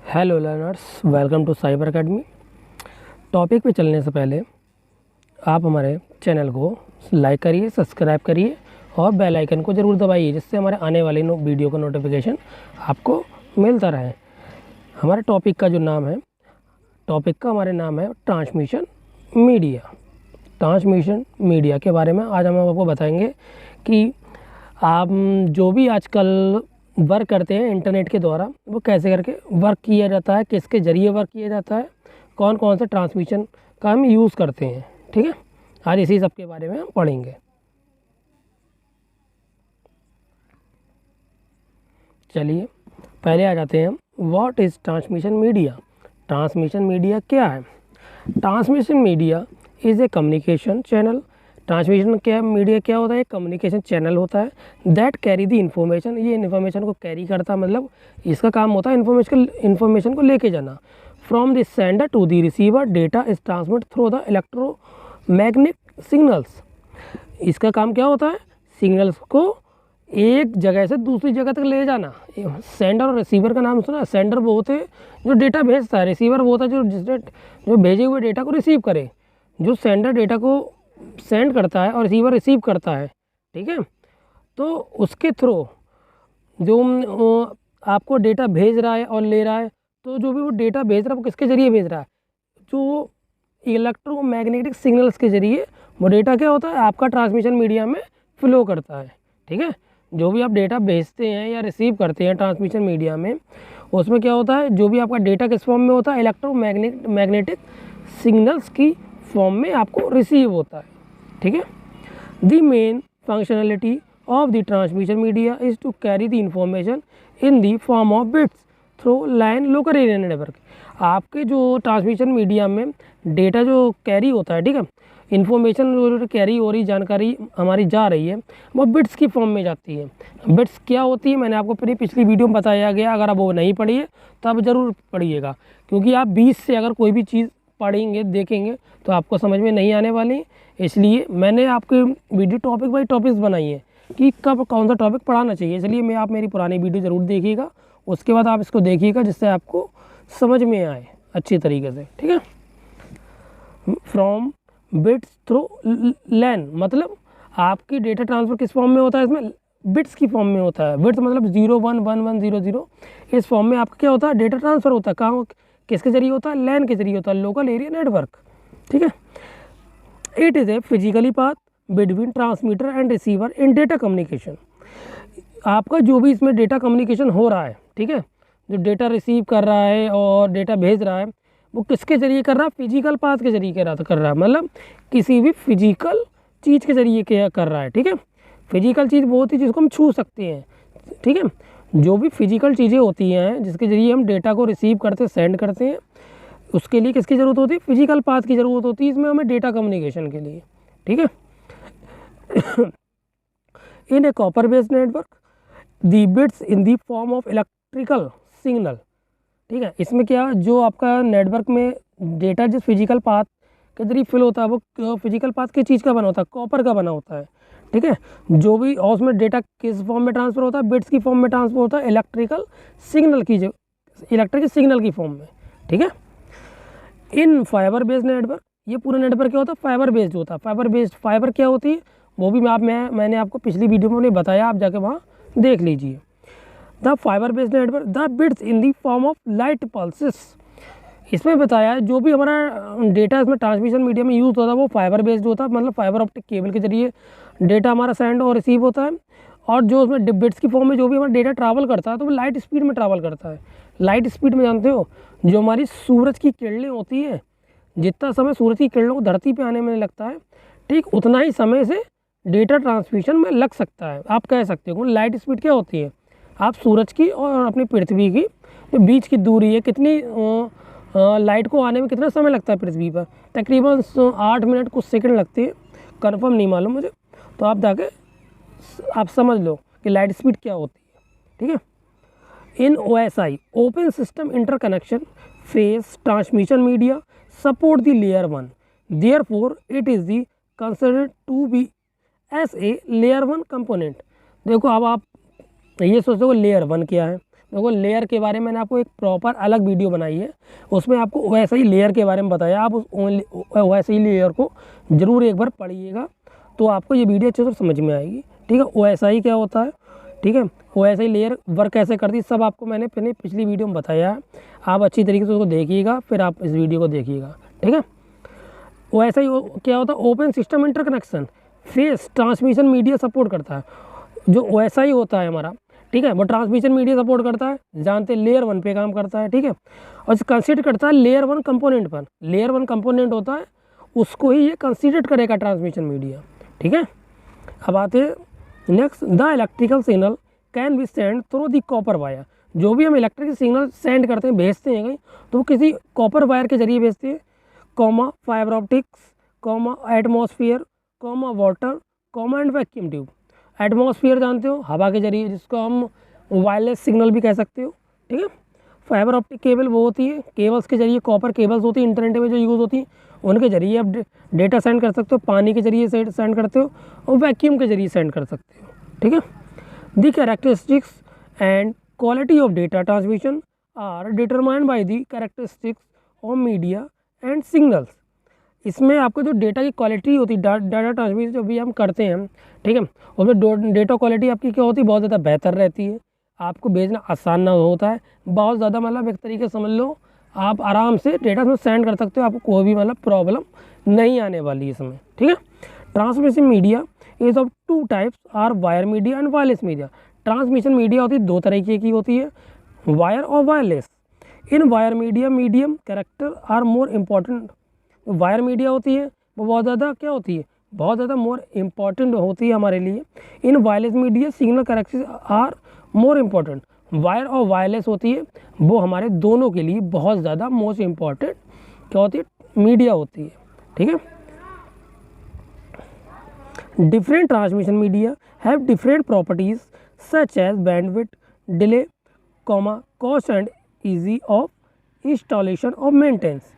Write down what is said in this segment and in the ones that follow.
Hello learners, welcome to cyber academy. Topic पे चलने से पहले आप हमारे चैनल को लाइक करिए, सब्सक्राइब करिए और बेल आइकन को ज़रूर दबाइए, जिससे हमारे आने वाले वीडियो का नोटिफिकेशन आपको मिलता रहे। हमारे टॉपिक का हमारे नाम है ट्रांसमिशन मीडिया। ट्रांसमिशन मीडिया के बारे में आज हम आपको बताएंगे कि आप जो भी आजकल वर्क करते हैं इंटरनेट के द्वारा, वो कैसे करके वर्क किया जाता है, किसके ज़रिए वर्क किया जाता है, कौन कौन से ट्रांसमिशन का हम यूज़ करते हैं। ठीक है, आज इसी सब के बारे में हम पढ़ेंगे। चलिए पहले आ जाते हैं हम, what is transmission media. Transmission media क्या है? Transmission media is a communication channel. Transmission media क्या होता है? कम्युनिकेशन चैनल होता है दैट कैरी द इन्फॉर्मेशन। ये इन्फॉर्मेशन को कैरी करता है, मतलब इसका काम होता है इन्फॉर्मेशन को लेके जाना। From the sender to the receiver data is transmit through the electromagnetic signals. इसका काम क्या होता है? सिग्नल्स को एक जगह से दूसरी जगह तक ले जाना। सेंडर और रिसीवर का नाम सुना? सेंडर वो होते हैं जो डेटा भेजता है, रिसीवर वो होता है जो भेजे हुए डेटा को रिसीव करे। जो सेंडर डेटा को सेंड करता है और रिसीवर रिसीव करता है, ठीक है, तो उसके थ्रू जो आपको डेटा भेज रहा है और ले रहा है, तो जो भी वो डेटा भेज रहा है वो किसके ज़रिए भेज रहा है? जो इलेक्ट्रोमैग्नेटिक सिग्नल्स के ज़रिए वो डेटा क्या होता है? आपका ट्रांसमिशन मीडिया में फ्लो करता है। ठीक है, जो भी आप डेटा भेजते हैं या रिसीव करते हैं ट्रांसमिशन मीडिया में, उसमें क्या होता है? जो भी आपका डेटा किस फॉर्म में होता है? इलेक्ट्रोमैग्नेटिक सिग्नल्स की फॉर्म में आपको रिसीव होता है। ठीक है, the main functionality of the transmission media is to carry the information in the form of bits through line local area network. आपके जो ट्रांसमिशन मीडिया में डेटा जो कैरी होता है, ठीक है, इन्फॉर्मेशन जो कैरी हो रही, जानकारी हमारी जा रही है, वो बिट्स की फॉर्म में जाती है। बिट्स क्या होती है? मैंने आपको अपनी पिछली वीडियो में बताया गया। अगर आप वो नहीं पढ़ी है तो आप ज़रूर पढ़िएगा, क्योंकि आप 20 से अगर कोई भी चीज़ पढ़ेंगे, देखेंगे, तो आपको समझ में नहीं आने वाली। इसलिए मैंने आपके वीडियो टॉपिक बाई टॉपिक्स बनाई है कि कब कौन सा टॉपिक पढ़ाना चाहिए। इसलिए आप मेरी पुरानी वीडियो ज़रूर देखिएगा, उसके बाद आप इसको देखिएगा, जिससे आपको समझ में आए अच्छी तरीके से। ठीक है, फ्रॉम बिट्स थ्रू लैन, मतलब आपकी डेटा ट्रांसफ़र किस फॉर्म में होता है? इसमें बिट्स की फॉर्म में होता है। बिट्स मतलब 0 1 1 1 0 0, इस फॉर्म में आपका क्या होता है? डेटा ट्रांसफ़र होता है। कहाँ, किसके ज़रिए होता है? लैन के ज़रिए होता है, लोकल एरिया नेटवर्क। ठीक है, it is A physically path between transmitter and receiver in data communication. आपका जो भी इसमें डेटा कम्युनिकेशन हो रहा है, ठीक है, जो डेटा रिसीव कर रहा है और डेटा भेज रहा है, वो किसके ज़रिए कर रहा है? फिजिकल पाथ के ज़रिए कर रहा है, मतलब किसी भी फिजिकल चीज़ के ज़रिए कर रहा है। ठीक है, फिजिकल चीज़ वो होती है जिसको हम छू सकते हैं। ठीक है, जो भी फिजिकल चीज़ें होती हैं जिसके ज़रिए हम डेटा को रिसीव करते, सेंड करते हैं, उसके लिए किसकी ज़रूरत होती है? फिजिकल पाथ की ज़रूरत होती है इसमें हमें डेटा कम्युनिकेशन के लिए। ठीक है, in a copper based network the bits in the form of electrical signal. ठीक है, इसमें क्या, जो आपका नेटवर्क में डेटा जिस फिजिकल पाथ के जरिए फिल होता है, वो फिजिकल पाथ किस चीज़ का बना होता है? कॉपर का बना होता है। ठीक है, जो भी और उसमें डेटा किस फॉर्म में ट्रांसफ़र होता है? बिट्स की फॉर्म में ट्रांसफ़र होता है, इलेक्ट्रिकल सिग्नल की फॉर्म में। ठीक है, इन फाइबर बेस्ड नेटवर्क, ये पूरा नेटवर्क क्या होता है? फाइबर बेस्ड होता है। फाइबर क्या होती है वो भी मैंने आपको पिछली वीडियो में बताया, आप जाके वहाँ देख लीजिए। The fibre based network the bits in the form of light pulses. इसमें बताया है जो भी हमारा डेटा इसमें ट्रांसमिशन मीडिया में यूज़ होता है वो फाइबर बेस्ड होता है, मतलब फाइबर ऑप्टिक केबल के जरिए डेटा हमारा सेंड और रिसीव होता है। और जो उसमें बिट्स की फॉर्म में जो भी हमारा डेटा ट्रैवल करता है, तो वो लाइट स्पीड में ट्रैवल करता है। लाइट स्पीड में जानते हो, जो हमारी सूरज की किरणें होती हैं, जितना समय सूरज की किरणों को धरती पे आने में लगता है, ठीक उतना ही समय से डेटा ट्रांसमिशन में लग सकता है। आप कह सकते हो लाइट स्पीड क्या होती है? आप सूरज की और अपनी पृथ्वी की जो बीच की दूरी है, कितनी लाइट को आने में कितना समय लगता है पृथ्वी पर? तकरीबन 8 मिनट कुछ सेकंड लगते हैं, कन्फर्म नहीं मालूम मुझे, तो आप जाके आप समझ लो कि लाइट स्पीड क्या होती है। ठीक है, in OSI open system interconnection phase transmission media support the layer 1, therefore it is the considered to be as a layer 1 component. देखो अब आप ये सोचो लेयर 1 क्या है, देखो लेयर के बारे में मैंने आपको एक प्रॉपर अलग वीडियो बनाई है, उसमें आपको वैसे ही लेयर के बारे में बताया। आप वैसे ही लेयर को ज़रूर एक बार पढ़िएगा तो आपको ये वीडियो अच्छे से समझ में आएगी। ठीक है, OSI क्या होता है, ठीक है, OSI लेयर वर्क कैसे करती है, सब आपको मैंने अपनी पिछली वीडियो में बताया है। आप अच्छी तरीके से उसको देखिएगा, फिर आप इस वीडियो को देखिएगा। ठीक है, OSI क्या होता है, open system interconnection phase transmission media support करता है। जो OSI होता है हमारा, ठीक है, वो ट्रांसमिशन मीडिया सपोर्ट करता है, जानते हैं लेयर 1 पे काम करता है। ठीक है, और कंसिडर करता है लेयर 1 कंपोनेंट पर। लेयर 1 कंपोनेंट होता है, उसको ही ये कंसिडर करेगा ट्रांसमिशन मीडिया। ठीक है, अब आते हैं next, the electrical signal can be send through the copper wire. जो भी हम इलेक्ट्रिक सिग्नल सेंड करते हैं, भेजते हैं कहीं, तो वो किसी कॉपर वायर के जरिए भेजते हैं, comma fibre optics, comma atmosphere, comma water, comma and vacuum tube. Atmosphere जानते हो, हवा के जरिए, जिसको हम वायरलेस सिग्नल भी कह सकते हो। ठीक है, फाइबर ऑप्टिक केबल वो होती है, केबल्स के जरिए, कॉपर केबल्स होती है इंटरनेट में जो यूज़ होती हैं, उनके जरिए आप डेटा सेंड कर सकते हो। पानी के जरिए सेंड करते हो और वैक्यूम के जरिए सेंड कर सकते हो। ठीक है, the characteristics and quality of data transmission are determined by the characteristics of media and signals. इसमें आपको जो डेटा की क्वालिटी होती है, डाटा ट्रांसमिशन जो भी हम करते हैं, ठीक है, उसमें डेटा क्वालिटी आपकी क्या होती है, बहुत ज़्यादा बेहतर रहती है। आपको भेजना आसान ना होता है, बहुत ज़्यादा, मतलब एक तरीके से समझ लो आप आराम से डेटा में सेंड कर सकते हो, आपको कोई भी मतलब प्रॉब्लम नहीं आने वाली इसमें। ठीक है, transmission media is of 2 types are wire media and wireless media. Transmission media होती है 2 तरीके की होती है, वायर और wireless. In wire media medium character are more important. Wire media होती है वो बहुत ज़्यादा क्या होती है, बहुत ज़्यादा मोर इम्पॉर्टेंट होती है हमारे लिए। In wireless media signal characteristics are more important. Wire और वायरलेस होती है वो हमारे दोनों के लिए बहुत ज़्यादा मोस्ट इम्पॉर्टेंट क्या होती है, मीडिया होती है। ठीक है, different transmission media have different properties such as bandwidth, delay, cost and easy of installation और मेंटेनेंस।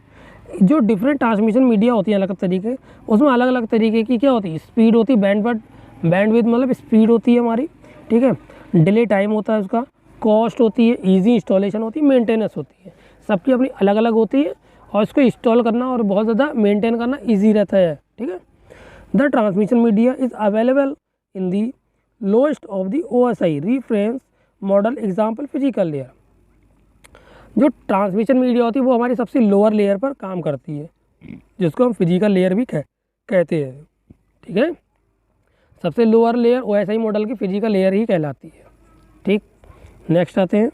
जो डिफरेंट ट्रांसमिशन मीडिया होती है अलग तरीके, उसमें अलग अलग तरीके की क्या होती है, स्पीड होती है, बैंडविड्थ मतलब स्पीड होती है हमारी। ठीक है, डिले टाइम होता है उसका, कॉस्ट होती है, इजी इंस्टॉलेशन होती है, मेंटेनेंस होती है। सबकी अपनी अलग अलग होती है और इसको इंस्टॉल करना और बहुत ज़्यादा मेंटेन करना ईजी रहता है। ठीक है, the transmission media is available in the lowest of the OSI reference model example physical layer. जो ट्रांसमिशन मीडिया होती है वो हमारी सबसे लोअर लेयर पर काम करती है, जिसको हम फिजिकल लेयर भी कहते हैं। ठीक है, सबसे लोअर लेयर OSI मॉडल की फिजिकल लेयर ही कहलाती है। ठीक, नेक्स्ट आते हैं,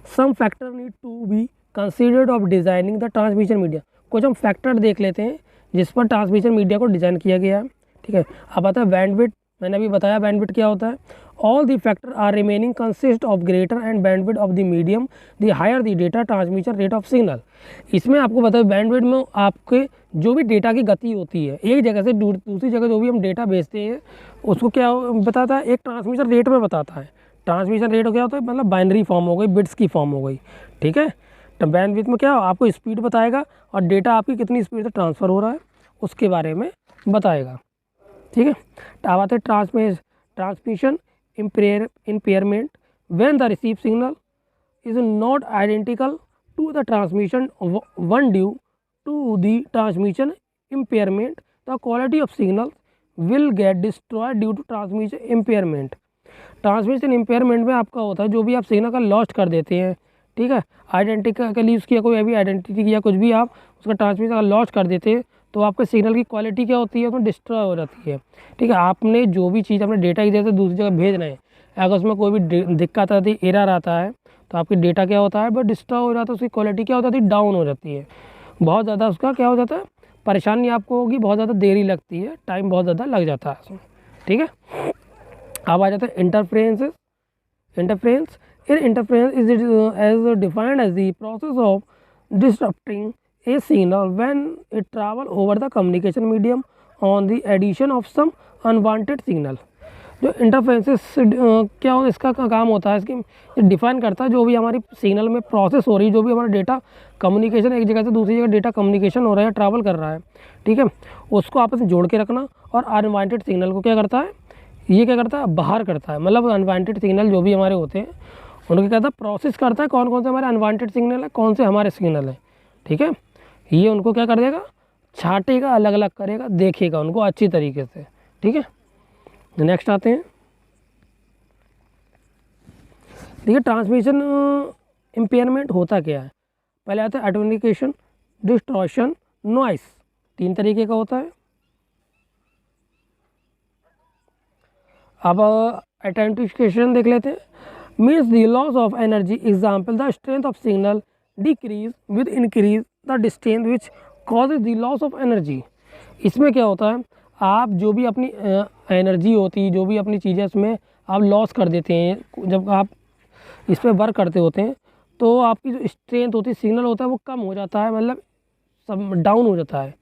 some factor need to be considered of designing the transmission media. कुछ हम फैक्टर देख लेते हैं जिस पर ट्रांसमिशन मीडिया को डिज़ाइन किया गया है। ठीक है, अब आता है बैंडविड्थ। मैंने अभी बताया बैंडविड्थ क्या होता है। All the factor are remaining consist of greater and bandwidth of the medium the higher the data transmission rate of signal. इसमें आपको बताया बैंडविड्थ में आपके जो भी डेटा की गति होती है, एक जगह से दूसरी जगह जो भी हम डेटा भेजते हैं उसको क्या बताता है, एक ट्रांसमिशन रेट में बताता है। ट्रांसमिशन रेट क्या होता है, मतलब बाइनरी फॉर्म हो गई, बिट्स की फॉर्म हो गई। ठीक है, तो बैंडविड्थ में क्या आपको स्पीड बताएगा और डेटा आपकी कितनी स्पीड से ट्रांसफ़र हो रहा है उसके बारे में बताएगा। ठीक है, अब आते हैं transmission impairment when the receive signal is not identical to the transmission one due to the transmission impairment the quality of signal will get destroyed due to transmission impairment. Transmission impairment में आपका होता है जो भी आप signal का lost कर देते हैं, ठीक है, आइडेंटिकली उसकी कोई अभी आइडेंटिटी या कुछ भी आप उसका ट्रांसमिशन का लॉस्ट कर देते हैं तो आपके सिग्नल की क्वालिटी क्या होती है, उसमें डिस्ट्रॉय हो जाती है। ठीक है, आपने जो भी चीज़ अपने डेटा की जगह से दूसरी जगह भेज रहे हैं, अगर उसमें कोई भी दिक्कत आती है, एरर आता है, तो आपकी डेटा क्या होता है, बट डिस्ट्रॉय हो जाता है, उसकी क्वालिटी क्या हो जाती है, डाउन हो जाती है, बहुत ज़्यादा उसका क्या हो जाता है, परेशानी आपको होगी, बहुत ज़्यादा देरी लगती है, टाइम बहुत ज़्यादा लग जाता है उसमें। ठीक है, अब आ जाता है interference is as defined as the process of disturbing a signal when it travel over the communication medium on the addition of some unwanted signal। जो इंटरफेरेंसेस क्या हो, इसका काम होता है, इसकी डिफाइन करता है जो भी हमारी सिग्नल में प्रोसेस हो रही है, जो भी हमारा डेटा कम्युनिकेशन एक जगह से दूसरी जगह डेटा कम्युनिकेशन हो रहा है, ट्रैवल कर रहा है, ठीक है, उसको आपस में जोड़ के रखना और अनवांटेड सिग्नल को क्या करता है, ये क्या करता है, बाहर करता है, मतलब अनवांटेड सिग्नल जो भी हमारे होते हैं उनको क्या करता है, प्रोसेस करता है कौन कौन से हमारे अनवांटेड सिग्नल है, कौन से हमारे सिग्नल हैं, ठीक है। ये उनको क्या कर देगा, छाटेगा, अलग अलग करेगा, देखेगा उनको अच्छी तरीके से, ठीक है। नेक्स्ट आते हैं, देखिए ट्रांसमिशन इम्पेयरमेंट होता क्या है। पहले आता है एटोनिकेशन, डिस्टॉर्शन, नॉइस, 3 तरीके का होता है। अब एटोनिकेशन देख लेते हैं, means the loss of energy, example the strength of signal decrease with increase the distance which causes the loss of energy. इसमें क्या होता है, आप जो भी अपनी एनर्जी होती है, जो भी अपनी चीज़ें उसमें आप लॉस कर देते हैं, जब आप इस पर वर्क करते होते हैं तो आपकी जो स्ट्रेंथ होती है, सिग्नल होता है वो कम हो जाता है, मतलब सब डाउन हो जाता है।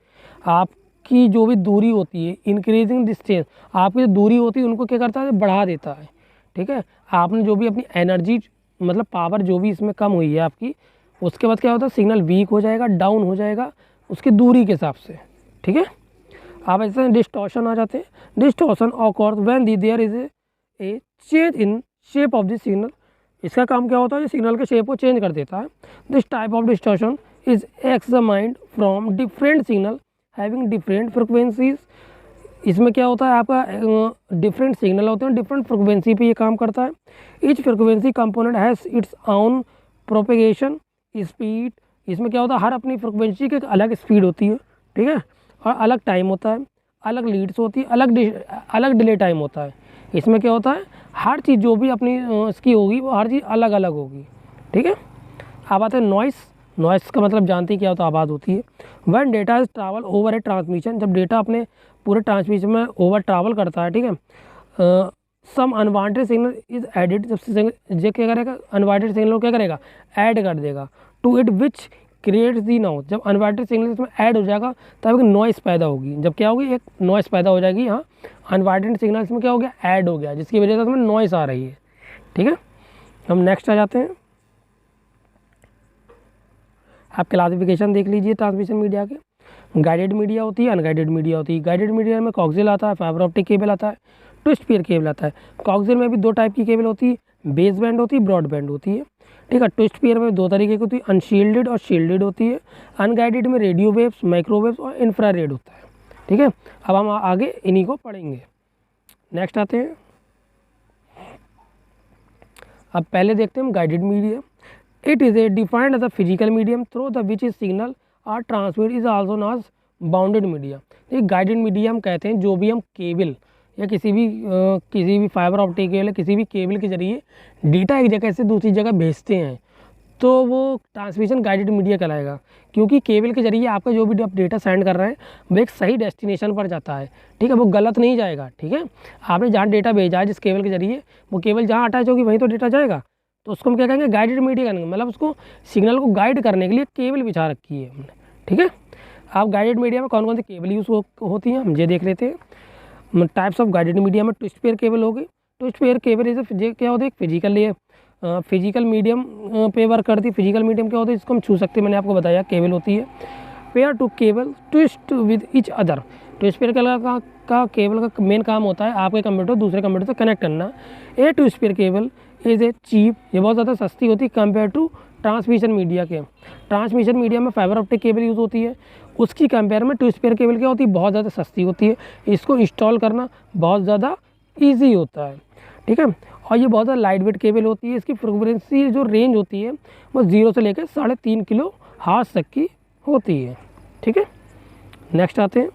आपकी जो भी दूरी होती है, इंक्रीजिंग डिस्टेंस, आपकी जो दूरी होती है उनको क्या करता है, बढ़ा देता है, ठीक है। आपने जो भी अपनी एनर्जी मतलब पावर जो भी इसमें कम हुई है आपकी, उसके बाद क्या होता है, सिग्नल वीक हो जाएगा, डाउन हो जाएगा उसकी दूरी के हिसाब से, ठीक है। आप ऐसे डिस्टॉर्शन आ जाते हैं, distortion occurs when there is a change in shape of the signal. इसका काम क्या होता है, ये सिग्नल के शेप को चेंज कर देता है। This type of distortion is examined from different signal having different frequencies. इसमें क्या होता है, आपका डिफरेंट सिग्नल होते हैं, डिफरेंट फ्रिक्वेंसी पे ये काम करता है। Each frequency component has its own propagation speed. इसमें क्या होता है, हर अपनी फ्रिक्वेंसी की एक अलग स्पीड होती है, ठीक है, और अलग टाइम होता है, अलग लीड्स होती है, अलग डिले टाइम होता है। इसमें क्या होता है, हर चीज़ जो भी अपनी इसकी होगी वो हर चीज़ अलग अलग होगी, ठीक है। अब आते हैं नॉइस। नॉइस का मतलब जानते ही क्या होता है, आवाज़ होती है। When data is travel over A transmission, जब डेटा अपने पूरे ट्रांसमिशन में ओवर ट्रैवल करता है, ठीक है, सम अनवांटेड सिग्नल इज एडिड। जब ये क्या करेगा, अनवांटेड सिग्नल को क्या करेगा, ऐड कर देगा to it which creates the noise. जब अनवांटेड सिग्नल इसमें ऐड हो जाएगा तब एक नॉइस पैदा होगी। जब क्या होगी, एक नॉइस पैदा हो जाएगी। यहाँ अनवांटेड सिग्नल इसमें क्या हो गया, ऐड हो गया, जिसकी वजह से इसमें नॉइस आ रही है, ठीक है। हम नेक्स्ट आ जाते हैं, आप क्लासिफिकेशन देख लीजिए ट्रांसमिशन मीडिया के। गाइडेड मीडिया होती है, अनगाइडेड मीडिया होती है। गाइडेड मीडिया में कॉक्सियल आता है, फाइबर ऑप्टिक केबल आता है, ट्विस्ट पेयर केबल आता है। कॉक्सियल में भी 2 टाइप की केबल होती है, बेस बैंड होती है, ब्रॉड बैंड होती है, ठीक है। ट्विस्ट पेयर में 2 तरीके की होती है, अनशील्डेड और शील्डेड होती है। अनगाइडेड में रेडियो वेव्स, माइक्रोवेव्स और इंफ्रारेड होता है, ठीक है। अब हम आगे इन्हीं को पढ़ेंगे। नेक्स्ट आते हैं, अब पहले देखते हैं हम guided media. It is a defined as a physical medium through the which is signal are transmit is also known as bounded media. ये गाइडेड मीडिया हम कहते हैं जो भी हम केबल या किसी भी फाइबर ऑप्टिक केबल या किसी भी केबल के जरिए डेटा एक जगह से दूसरी जगह भेजते हैं, तो वो ट्रांसमिशन गाइडेड मीडिया कहलाएगा। क्योंकि केबल के जरिए आपका जो भी आप डेटा सेंड कर रहे हैं वो एक सही डेस्टिनेशन पर जाता है, ठीक है, वो गलत नहीं जाएगा, ठीक है। आपने जहाँ डेटा भेजा है जिस केबल के जरिए, वो केबल जहाँ अटैच होगी वहीं तो डेटा जाएगा, तो उसको हम क्या कहेंगे, गाइडेड मीडिया कहेंगे। मतलब उसको सिग्नल को गाइड करने के लिए केबल बिछा रखी है हमने, ठीक है। आप गाइडेड मीडिया में कौन कौन सी केबल यूज़ होती हैं हम ये देख लेते हैं। टाइप्स ऑफ गाइडेड मीडिया में ट्विस्ट पेयर केबल होगी। ट्विस्ट पेयर केबल इसे क्या होती है, फिजिकल मीडियम पे वर्क करती है। फिजिकल मीडियम क्या होता है, इसको हम छू सकते हैं, मैंने आपको बताया केबल होती है। Pair to cable twist with each other. Twist pair का केबल का मेन काम होता है आपके कंप्यूटर दूसरे कंप्यूटर से कनेक्ट करना। A twist pair cable is a cheap, ये बहुत ज़्यादा सस्ती होती है कंपेयर टू ट्रांसमिशन मीडिया के। ट्रांसमिशन मीडिया में फाइबर ऑप्टिक केबल यूज़ होती है, उसकी कंपेयर में ट्विस्ट पेयर केबल क्या होती है, बहुत ज़्यादा सस्ती होती है। इसको इंस्टॉल करना बहुत ज़्यादा ईजी होता है, ठीक है। और ये बहुत ज़्यादा लाइट वेट केबल होती है। इसकी फ्रिक्वेंसी जो रेंज होती है वो 0 से लेकर 3.5 किलो हर्ट्ज़ तक की होती है, ठीक है। नेक्स्ट आते हैं,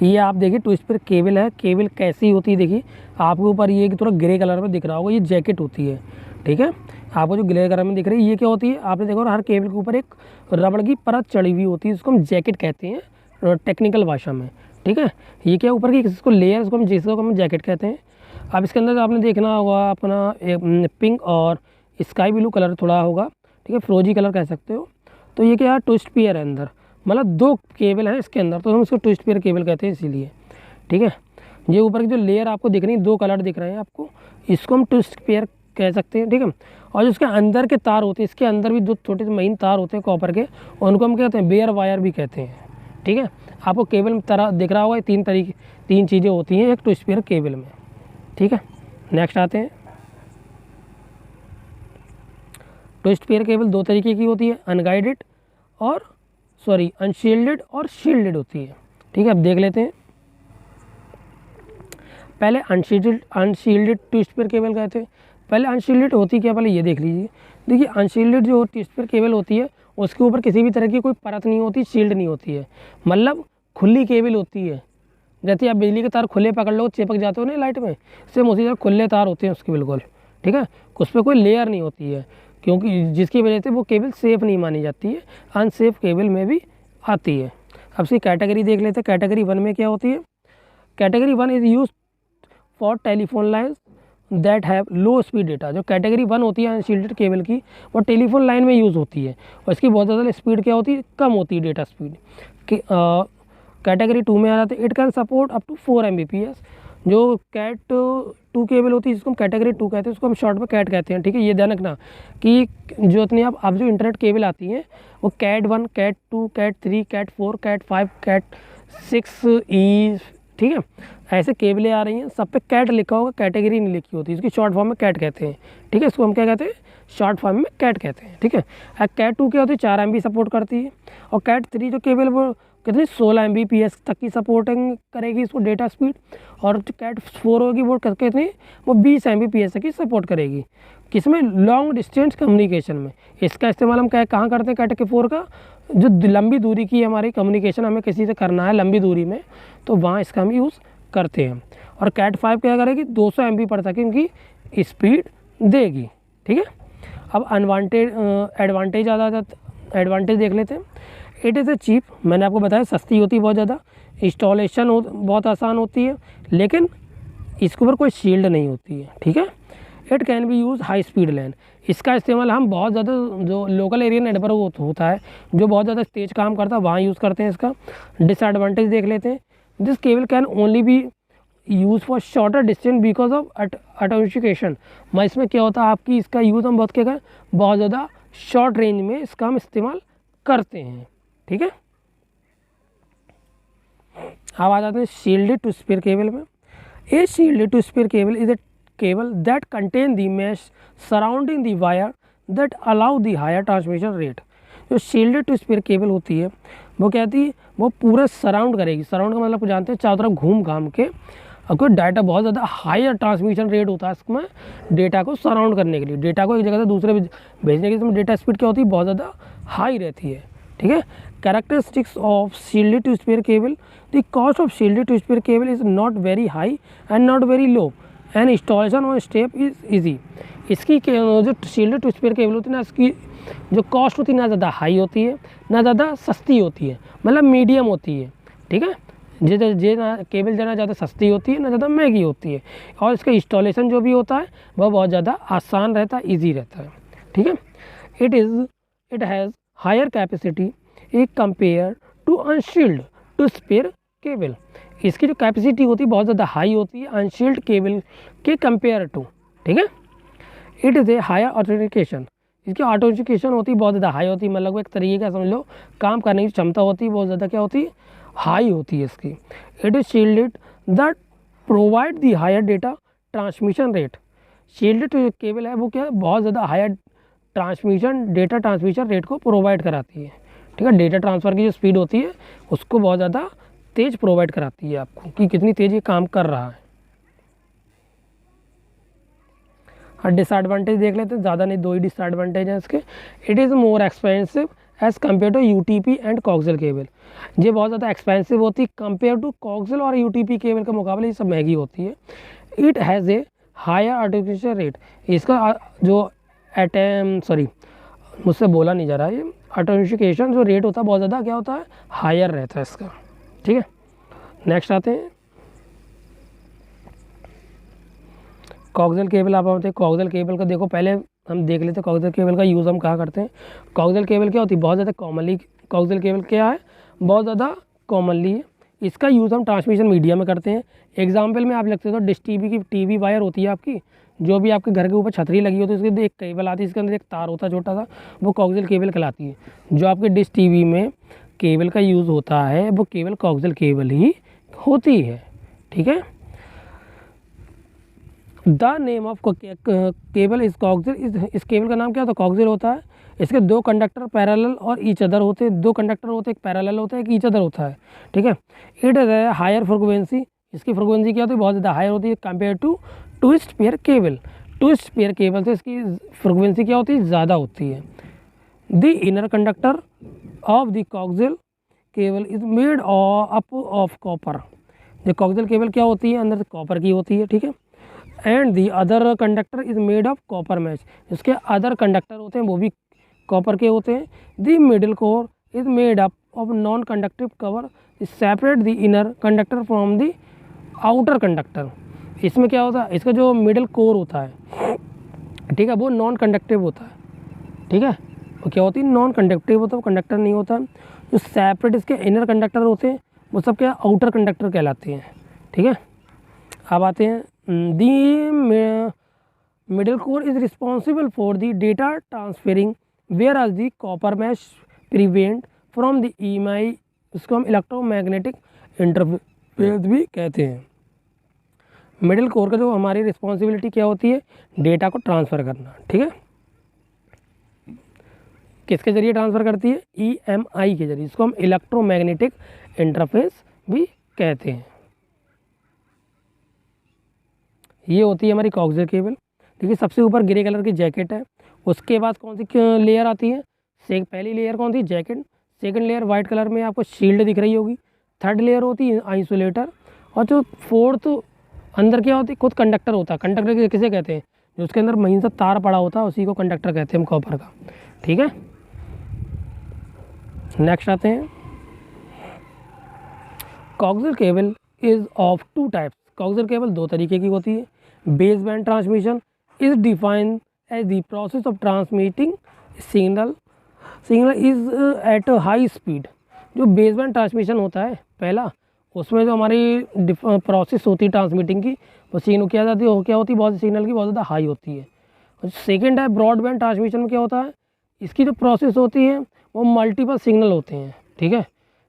ये आप देखिए ट्विस्ट पेयर केबल है। केबल कैसी होती है, देखिए आपके ऊपर ये थोड़ा ग्रे कलर में दिख रहा होगा, ये जैकेट होती है, ठीक है। आपको जो ग्रे कलर में दिख रही है ये क्या होती है, आपने देखा हर केबल के ऊपर एक रबड़ की परत चढ़ी हुई होती है, इसको हम जैकेट कहते हैं टेक्निकल भाषा में, ठीक है। ये क्या ऊपर की इसको लेयर, जिसको हम जैकेट कहते हैं। अब इसके अंदर आपने देखना होगा अपना पिंक और स्काई ब्लू कलर थोड़ा होगा, ठीक है, फ्रोजी कलर कह सकते हो। तो ये क्या है, ट्विस्ट पेयर है अंदर, मतलब 2 केबल हैं इसके अंदर, तो हम इसको ट्विस्ट पेयर केबल कहते हैं इसीलिए, ठीक है। ये ऊपर की जो लेयर आपको दिख रही है, 2 कलर दिख रहे हैं आपको, इसको हम ट्विस्ट पेयर कह सकते हैं, ठीक है। और जिसके अंदर के तार होते हैं, इसके अंदर भी 2 छोटे से महीन तार होते हैं कॉपर के, और उनको हम कहते हैं बेयर वायर भी कहते हैं, ठीक है। आपको केबल में तरह दिख रहा होगा, तीन चीज़ें होती हैं एक ट्विस्ट पेयर केबल में, ठीक है। नेक्स्ट आते हैं, ट्विस्ट पेयर केबल दो तरीके की होती है, अनशील्डेड और शील्डेड होती है, ठीक है। अब देख लेते हैं, पहले अनशील्डेड ट्विस्ट पेयर केबल कहते हैं। पहले अनशील्डेड होती क्या, पहले ये देख लीजिए। देखिए अनशील्डेड जो ट्विस्ट पेयर केबल होती है उसके ऊपर किसी भी तरह की कोई परत नहीं होती, शील्ड नहीं होती है, मतलब खुली केबल होती है। जैसे आप बिजली के तार खुले पकड़ लो, चिपक जाते हो ना लाइट में, सेम उसी तरह खुले तार होते हैं उसके बिल्कुल, ठीक है। उस पर कोई लेयर नहीं होती है, क्योंकि जिसकी वजह से वो केबल सेफ़ नहीं मानी जाती है, अनसेफ केबल में भी आती है। अब इसकी कैटेगरी देख लेते हैं। कैटेगरी 1 में क्या होती है, category 1 is use for telephone lines that have low speed data. जो कैटेगरी 1 होती है अनशील्डेड केबल की, वो टेलीफोन लाइन में यूज़ होती है और इसकी बहुत ज़्यादा स्पीड क्या होती है, कम होती है डेटा स्पीड। कैटेगरी 2 में आ जाते हैं, it can support up to 4 Mbps। जो कैट 2 केबल होती है जिसको हम कैटेगरी 2 कहते हैं, उसको हम शॉर्ट में कैट कहते हैं, ठीक है। ये ध्यान रखना कि जो इतनी अब जो इंटरनेट केबल आती हैं वो cat 1, cat 2, cat 3, cat 4, cat 5, cat 6E, ठीक है। ऐसे केबलें आ रही हैं, सब पे कैट लिखा होगा, कैटेगरी नहीं लिखी होती, इसकी शॉर्ट फॉर्म में कैट कहते हैं, ठीक है। इसको हम क्या कहते हैं, शॉर्ट फॉर्म में कैट कहते हैं, ठीक है। कैट 2 क्या होती है, 4 MB सपोर्ट करती है, और कैट 3 जो केबल वो कितनी 16 Mbps तक की सपोर्टिंग करेगी इसको डेटा स्पीड, और जो कैट 4 होगी वो कितनी, वो 20 Mbps तक की सपोर्ट करेगी, किसमें, लॉन्ग डिस्टेंस कम्युनिकेशन में। इसका इस्तेमाल हम कहाँ करते हैं, कैट के 4 का, जो लंबी दूरी की हमारी कम्युनिकेशन हमें किसी से करना है लंबी दूरी में, तो वहाँ इसका हम यूज़ करते हैं। और कैट 5 क्या करेगी, 200 MB पर सेकेंड की स्पीड देगी, ठीक है। अब एडवांटेज देख लेते हैं। इट इज़ ए चीप, मैंने आपको बताया सस्ती होती है बहुत ज़्यादा, इंस्टॉलेशन बहुत आसान होती है, लेकिन इसके ऊपर कोई शील्ड नहीं होती है, ठीक है। It can be use high speed LAN, इसका इस्तेमाल हम बहुत ज़्यादा जो लोकल एरिया नेटवर्क होता है जो बहुत ज़्यादा तेज़ काम करता है वहाँ यूज़ करते हैं इसका। डिसएडवांटेज देख लेते हैं। This cable can only be use for shorter distance because of authentication. मैं इसमें क्या होता है, आपकी इसका यूज़ हम बहुत ज़्यादा शॉर्ट रेंज में इसका हम इस्तेमाल करते हैं, ठीक है। अब आ जाते हैं शील्डेड ट्विस्ट पेयर केबल में। A shielded twist pair cable is a cable that contain the mesh surrounding the wire that allow the higher transmission rate। जो शील्डेड ट्विस्ट पेयर केबल होती है वो क्या होती है, वो पूरा सराउंड करेगी। सराउंड का मतलब आप जानते हैं, चारों तरफ घूम घाम के, और कोई डाटा बहुत ज़्यादा हायर ट्रांसमिशन रेट होता है इसमें, डेटा को सराउंड करने के लिए, डेटा को एक जगह से दूसरे भेजने के लिए डेटा स्पीड क्या होती है, बहुत ज़्यादा हाई रहती है, ठीक है। Characteristics of shielded twist pair cable, the cost of shielded twist pair cable is not very high and not very low and installation on step is easy. इसकी जो शील्डेड ट्विस्ट पेयर केबल होती है ना, इसकी जो cost होती है ना ज़्यादा हाई होती है ना ज़्यादा सस्ती होती है, मतलब मीडियम होती है, ठीक है। ना केबल जना ज़्यादा सस्ती होती है ना ज़्यादा महंगी होती है, और इसका इंस्टॉलेशन जो भी होता है वह बहुत ज़्यादा आसान रहता है, ईजी रहता है, ठीक है। It has higher capacity a compare to unshield twist pair cable. इसकी जो कैपेसिटी होती है बहुत ज़्यादा हाई होती है अनशील्ड केबल के कंपेयर टू, ठीक है। It is a higher authentication, इसकी ऑथेंटिकेशन होती है बहुत ज़्यादा हाई होती है, मतलब एक तरीके का समझ लो काम करने की क्षमता होती है बहुत ज़्यादा क्या होती है, हाई होती है इसकी। It is shielded that provide the higher data transmission rate. Shielded cable है वो क्या है, बहुत ज़्यादा हायर डेटा ट्रांसमिशन रेट को प्रोवाइड कराती है, ठीक है। डेटा ट्रांसफ़र की जो स्पीड होती है उसको बहुत ज़्यादा तेज़ प्रोवाइड कराती है आपको, कि कितनी तेज़ ये काम कर रहा है। और डिसएडवांटेज देख लेते हैं, ज़्यादा नहीं, 2 ही डिसएडवांटेज हैं इसके। It is more expensive as compare to UTP and coaxial cable. ये बहुत ज़्यादा एक्सपेंसिव होती है कंपेयर टू कोक्सियल और UTP केबल के मुकाबले, ये सब महंगी होती है। It has a higher automation rate, इसका जो मुझसे बोला नहीं जा रहा है, ये ऑटोमेशन जो रेट होता है बहुत ज़्यादा क्या होता है, हायर रहता है इसका, ठीक है। नेक्स्ट आते हैं कोक्सियल केबल। आप होते हैं कोक्सियल केबल का, देखो पहले हम देख लेते हैं कोक्सियल केबल का यूज़ हम कहाँ करते हैं। कोक्सियल केबल क्या होती है, बहुत ज़्यादा कॉमनली कोक्सियल केबल क्या है, बहुत ज़्यादा कॉमनली है। इसका यूज़ हम ट्रांसमिशन मीडिया में करते हैं। एग्जाम्पल में आप लिखते हो डिश टीवी की टीवी वायर होती है आपकी, जो भी आपके घर के ऊपर छतरी लगी होती है उसके एक केबल आती है, इसके अंदर एक तार होता है छोटा सा, वो कोक्सियल केबल कहलाती है। जो आपके डिश टीवी में केबल का यूज़ होता है वो केवल कोक्सियल केबल ही होती है। ठीक है, the name of cable is coaxial, इस केबल का नाम क्या होता है? कोक्सियल होता है। इसके दो कंडक्टर पैरेलल और ईच अदर होते हैं, दो कंडक्टर होते हैं, एक पैरेलल होता है, एक ईच अदर होता है। ठीक है, इट इज है हायर फ्रिक्वेंसी, इसकी फ्रिक्वेंसी क्या होती है? बहुत ज़्यादा हायर होती है compare to twist pair cable. Twist pair cable से इसकी फ्रिक्वेंसी क्या होती है? ज़्यादा होती है। The inner conductor of the coaxial cable is made up of copper. जो कोक्सियल केबल क्या होती है? अंदर से कॉपर की होती है। ठीक है, and the other conductor is made of copper mesh, इसके अदर कंडक्टर होते हैं वो भी कॉपर के होते हैं। The middle core is made up of non conductive cover separate the inner conductor from the outer conductor. इसमें क्या होता है? इसका जो मिडिल कोर होता है, ठीक है, वो नॉन कंडक्टिव होता है। ठीक है, वो क्या होती है? नॉन कंडक्टिव होता है, वो कंडक्टर नहीं होता। जो सेपरेट इसके इनर कंडक्टर होते हैं वो सब क्या? आउटर कंडक्टर कहलाते हैं। ठीक है, अब आते हैं the middle core is responsible for the data transferring whereas the copper mesh prevent from the EMI, इसको हम इलेक्ट्रोमैग्नेटिक इंटरफेरेंस भी कहते हैं। मिडिल कोर का जो हमारी रिस्पॉन्सिबिलिटी क्या होती है? डेटा को ट्रांसफ़र करना। ठीक है, किसके जरिए ट्रांसफ़र करती है? EMI के जरिए, इसको हम इलेक्ट्रोमैग्नेटिक इंटरफेस भी कहते हैं। ये होती है हमारी कोक्सियल केबल। देखिए सबसे ऊपर ग्रे कलर की जैकेट है, उसके बाद कौन सी लेयर आती है? पहली लेयर कौन सी? Jacket. Second layer white colour में आपको शील्ड दिख रही होगी। थर्ड लेयर होती है आइसोलेटर, और जो फोर्थ अंदर क्या होती है? खुद कंडक्टर होता है। कंडक्टर किसे कहते हैं? जो उसके अंदर महीन सा तार पड़ा होता है उसी को कंडक्टर कहते हैं हम, कॉपर का। ठीक है, नेक्स्ट आते हैं, coaxial cable is of two types. Coaxial cable दो तरीके की होती है। Base band transmission is defined as the process of transmitting signal is at high speed. जो बेस बैंड ट्रांसमिशन होता है पहला, उसमें जो हमारी प्रोसेस होती है ट्रांसमिटिंग की, वो सिग्नल क्या जाती है? क्या होती है? बहुत सिग्नल की बहुत ज़्यादा हाई होती है। और सेकेंड है ब्रॉडबैंड ट्रांसमिशन में क्या होता है? इसकी जो प्रोसेस होती है वो मल्टीपल सिग्नल होते हैं। ठीक है,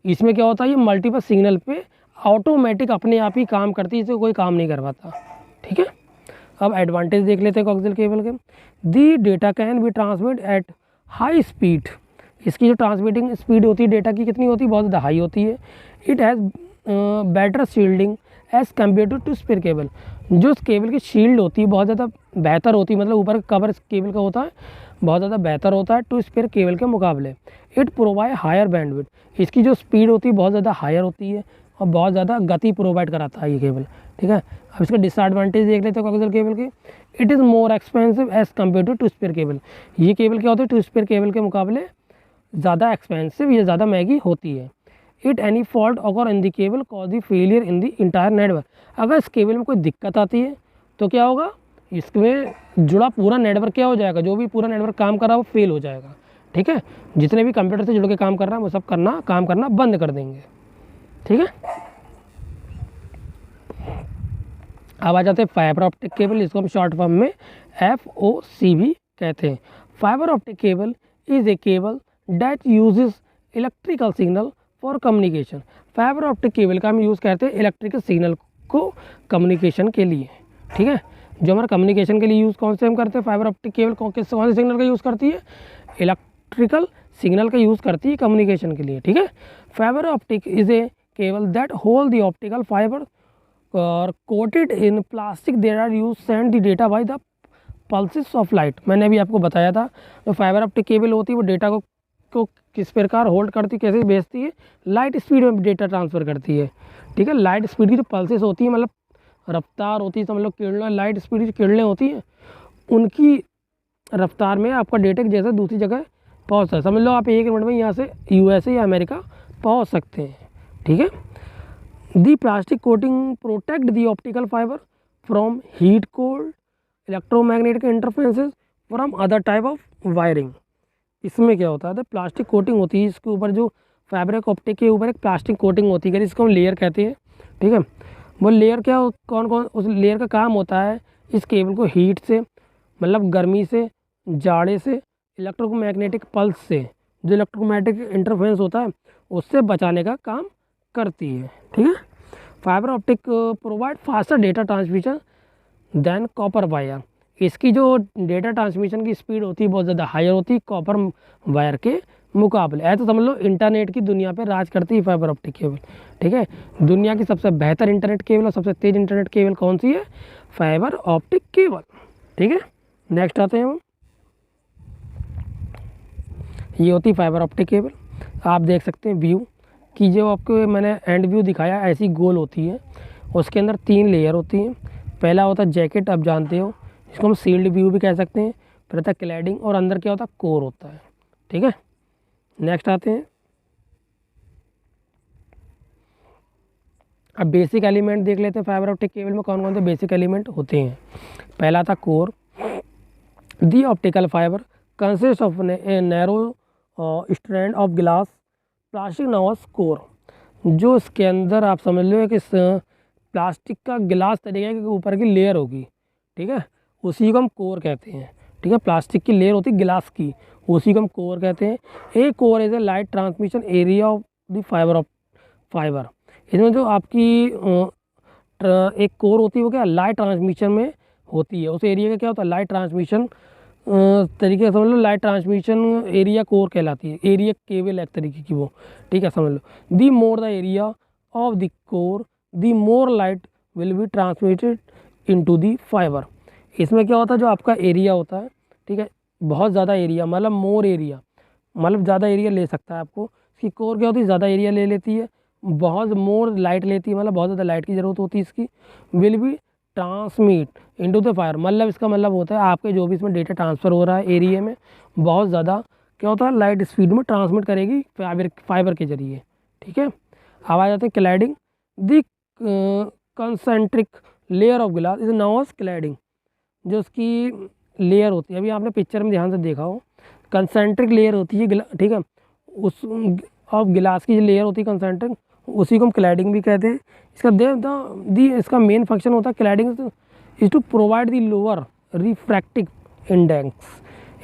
इसमें क्या होता है? ये मल्टीपल सिग्नल पे ऑटोमेटिक अपने आप ही काम करती है, इसे कोई काम नहीं करवाता। ठीक है, अब एडवांटेज देख लेते हैं कोक्सियल केबल के। दी data can be transmit eight high speed, इसकी जो ट्रांसमिटिंग स्पीड होती है डेटा की कितनी होती है? बहुत ज़्यादा हाई होती है। It has better shielding as compare to spare cable. जो इस केबल की शील्ड होती है बहुत ज़्यादा बेहतर होती है, मतलब ऊपर का कवर इस केबल का होता है बहुत ज़्यादा बेहतर होता है टू स्पेयर केबल के मुकाबले। इट प्रोवाइड हायर बैंडविड्थ, इसकी जो स्पीड होती है बहुत ज़्यादा हायर होती है और बहुत ज़्यादा गति प्रोवाइड कराता है ये केबल। ठीक है, अब इसका डिसएडवांटेज देख लेते हैं कोक्सियल केबल के। It is more expensive as compare to to spare cable. ये केबल क्या होती है? टू स्पेयर केबल के मुकाबले ज़्यादा एक्सपेंसिव, ये ज़्यादा महंगी होती है। इट एनी फॉल्ट अगर in the cable cause the failure in the entire network. अगर इस केबल में कोई दिक्कत आती है तो क्या होगा? इसमें जुड़ा पूरा नेटवर्क क्या हो जाएगा? जो भी पूरा नेटवर्क काम कर रहा है वो फेल हो जाएगा। ठीक है, जितने भी कंप्यूटर से जुड़ के काम कर रहा है वो सब काम करना बंद कर देंगे। ठीक है, अब आ जाते हैं फाइबर ऑप्टिक केबल, इसको हम शॉर्ट फॉर्म में FOC भी कहते हैं। Fibre optic cable is a cable that uses electrical signal for communication. Fibre optic cable का हम यूज़ करते हैं इलेक्ट्रिकल सिग्नल को कम्युनिकेशन के लिए। ठीक है, जो हमारा कम्युनिकेशन के लिए यूज़ कौन से हम करते हैं? फाइबर ऑप्टिक केबल कौन से सिग्नल का यूज़ करती है? इलेक्ट्रिकल सिग्नल का यूज़ करती है कम्युनिकेशन के लिए। ठीक है, fibre optic is a cable that hold the optical fibre और coated in plastic there are use send the data by the pulses of light. मैंने अभी आपको बताया था जो फाइबर ऑप्टिक केबल होती है वो डेटा को किस प्रकार होल्ड करती है, कैसे भेजती है? लाइट स्पीड में डेटा ट्रांसफ़र करती है। ठीक है, लाइट स्पीड की जो पल्सेस होती है, मतलब रफ्तार होती है, समझ लो किरणें, लाइट स्पीड की किरणें होती हैं, उनकी रफ्तार में आपका डेटा जैसे दूसरी जगह पहुंच सकता है। समझ लो आप 1 मिनट में यहाँ से USA या अमेरिका पहुंच सकते हैं। ठीक है, the plastic coating protect the optical fibre from heat, cold, electromagnetic interferences from other type of wiring. इसमें क्या होता है? प्लास्टिक कोटिंग होती है इसके ऊपर, जो फैब्रिक ऑप्टिक के ऊपर एक प्लास्टिक कोटिंग होती है, इसको हम लेयर कहते हैं। ठीक है, वो लेयर क्या कौन उस लेयर का काम होता है इस केबल को हीट से, मतलब गर्मी से, जाड़े से, इलेक्ट्रोमैग्नेटिक पल्स से, जो इलेक्ट्रोमैग्नेटिक इंटरफेरेंस होता है उससे बचाने का काम करती है। ठीक है, fibre optic provide faster data transmission than copper wire. इसकी जो डेटा ट्रांसमिशन की स्पीड होती है बहुत ज़्यादा हायर होती है कॉपर वायर के मुकाबले। ऐसा तो समझ लो इंटरनेट की दुनिया पे राज करती है फाइबर ऑप्टिक केबल। ठीक है, दुनिया की सबसे बेहतर इंटरनेट केबल और सबसे तेज़ इंटरनेट केबल कौन सी है? Fibre optic cable. ठीक है, नेक्स्ट आते हैं हम, ये होती है फाइबर ऑप्टिक केबल। आप देख सकते हैं व्यू कि जो आपको मैंने एंड व्यू दिखाया ऐसी गोल होती है, उसके अंदर 3 लेयर होती हैं। पहला होता है जैकेट, आप जानते हो, इसको हम सील्ड व्यू भी कह सकते हैं। फिर होता है क्लैडिंग, और अंदर क्या होता है? कोर होता है। ठीक है, नेक्स्ट आते हैं, अब बेसिक एलिमेंट देख लेते हैं फाइबर ऑप्टिक केबल में कौन कौन से बेसिक एलिमेंट होते हैं। पहला था core. The optical fibre consist of a narrow strand of glass plastic NOS core. जो इसके अंदर आप समझ लो कि प्लास्टिक का गिलास तरीके के ऊपर की लेयर होगी। ठीक है, उसी को हम कोर कहते हैं। ठीक है, प्लास्टिक की लेयर होती है गिलास की, उसी को हम कोर कहते हैं। A core is a light transmission area of the fibre. इसमें जो आपकी एक कोर होती है वो क्या लाइट ट्रांसमिशन में होती है। उस एरिया का क्या होता है? लाइट ट्रांसमिशन तरीके से समझ लो, लाइट ट्रांसमिशन एरिया कोर कहलाती है। एरिया केबल एक तरीके की वो। ठीक है, समझ लो the more the area of the core the more light will be transmitted into the fibre. इसमें क्या होता है? जो आपका एरिया होता है, ठीक है, बहुत ज़्यादा एरिया मतलब मोर एरिया, मतलब ज़्यादा एरिया ले सकता है आपको। इसकी कोर क्या होती है? ज़्यादा एरिया ले लेती है, बहुत मोर लाइट लेती है, मतलब बहुत ज़्यादा लाइट की ज़रूरत होती है इसकी। Will be transmit into the fire, मतलब इसका मतलब होता है आपके जो भी इसमें डेटा ट्रांसफ़र हो रहा है एरिया में, बहुत ज़्यादा क्या होता है? लाइट स्पीड में ट्रांसमिट करेगी फाइबर के जरिए। ठीक है, अब आ जाते हैं cladding. The concentric layer of glass is now as cladding. जो उसकी लेयर होती है, अभी आपने पिक्चर में ध्यान से देखा हो, कंसेंट्रिक लेयर होती है ठीक है, उस ऑफ गिलास की जो लेयर होती है कंसेंट्रिक, उसी को हम क्लैडिंग भी कहते हैं। इसका मेन फंक्शन होता है cladding is to provide the lower refractive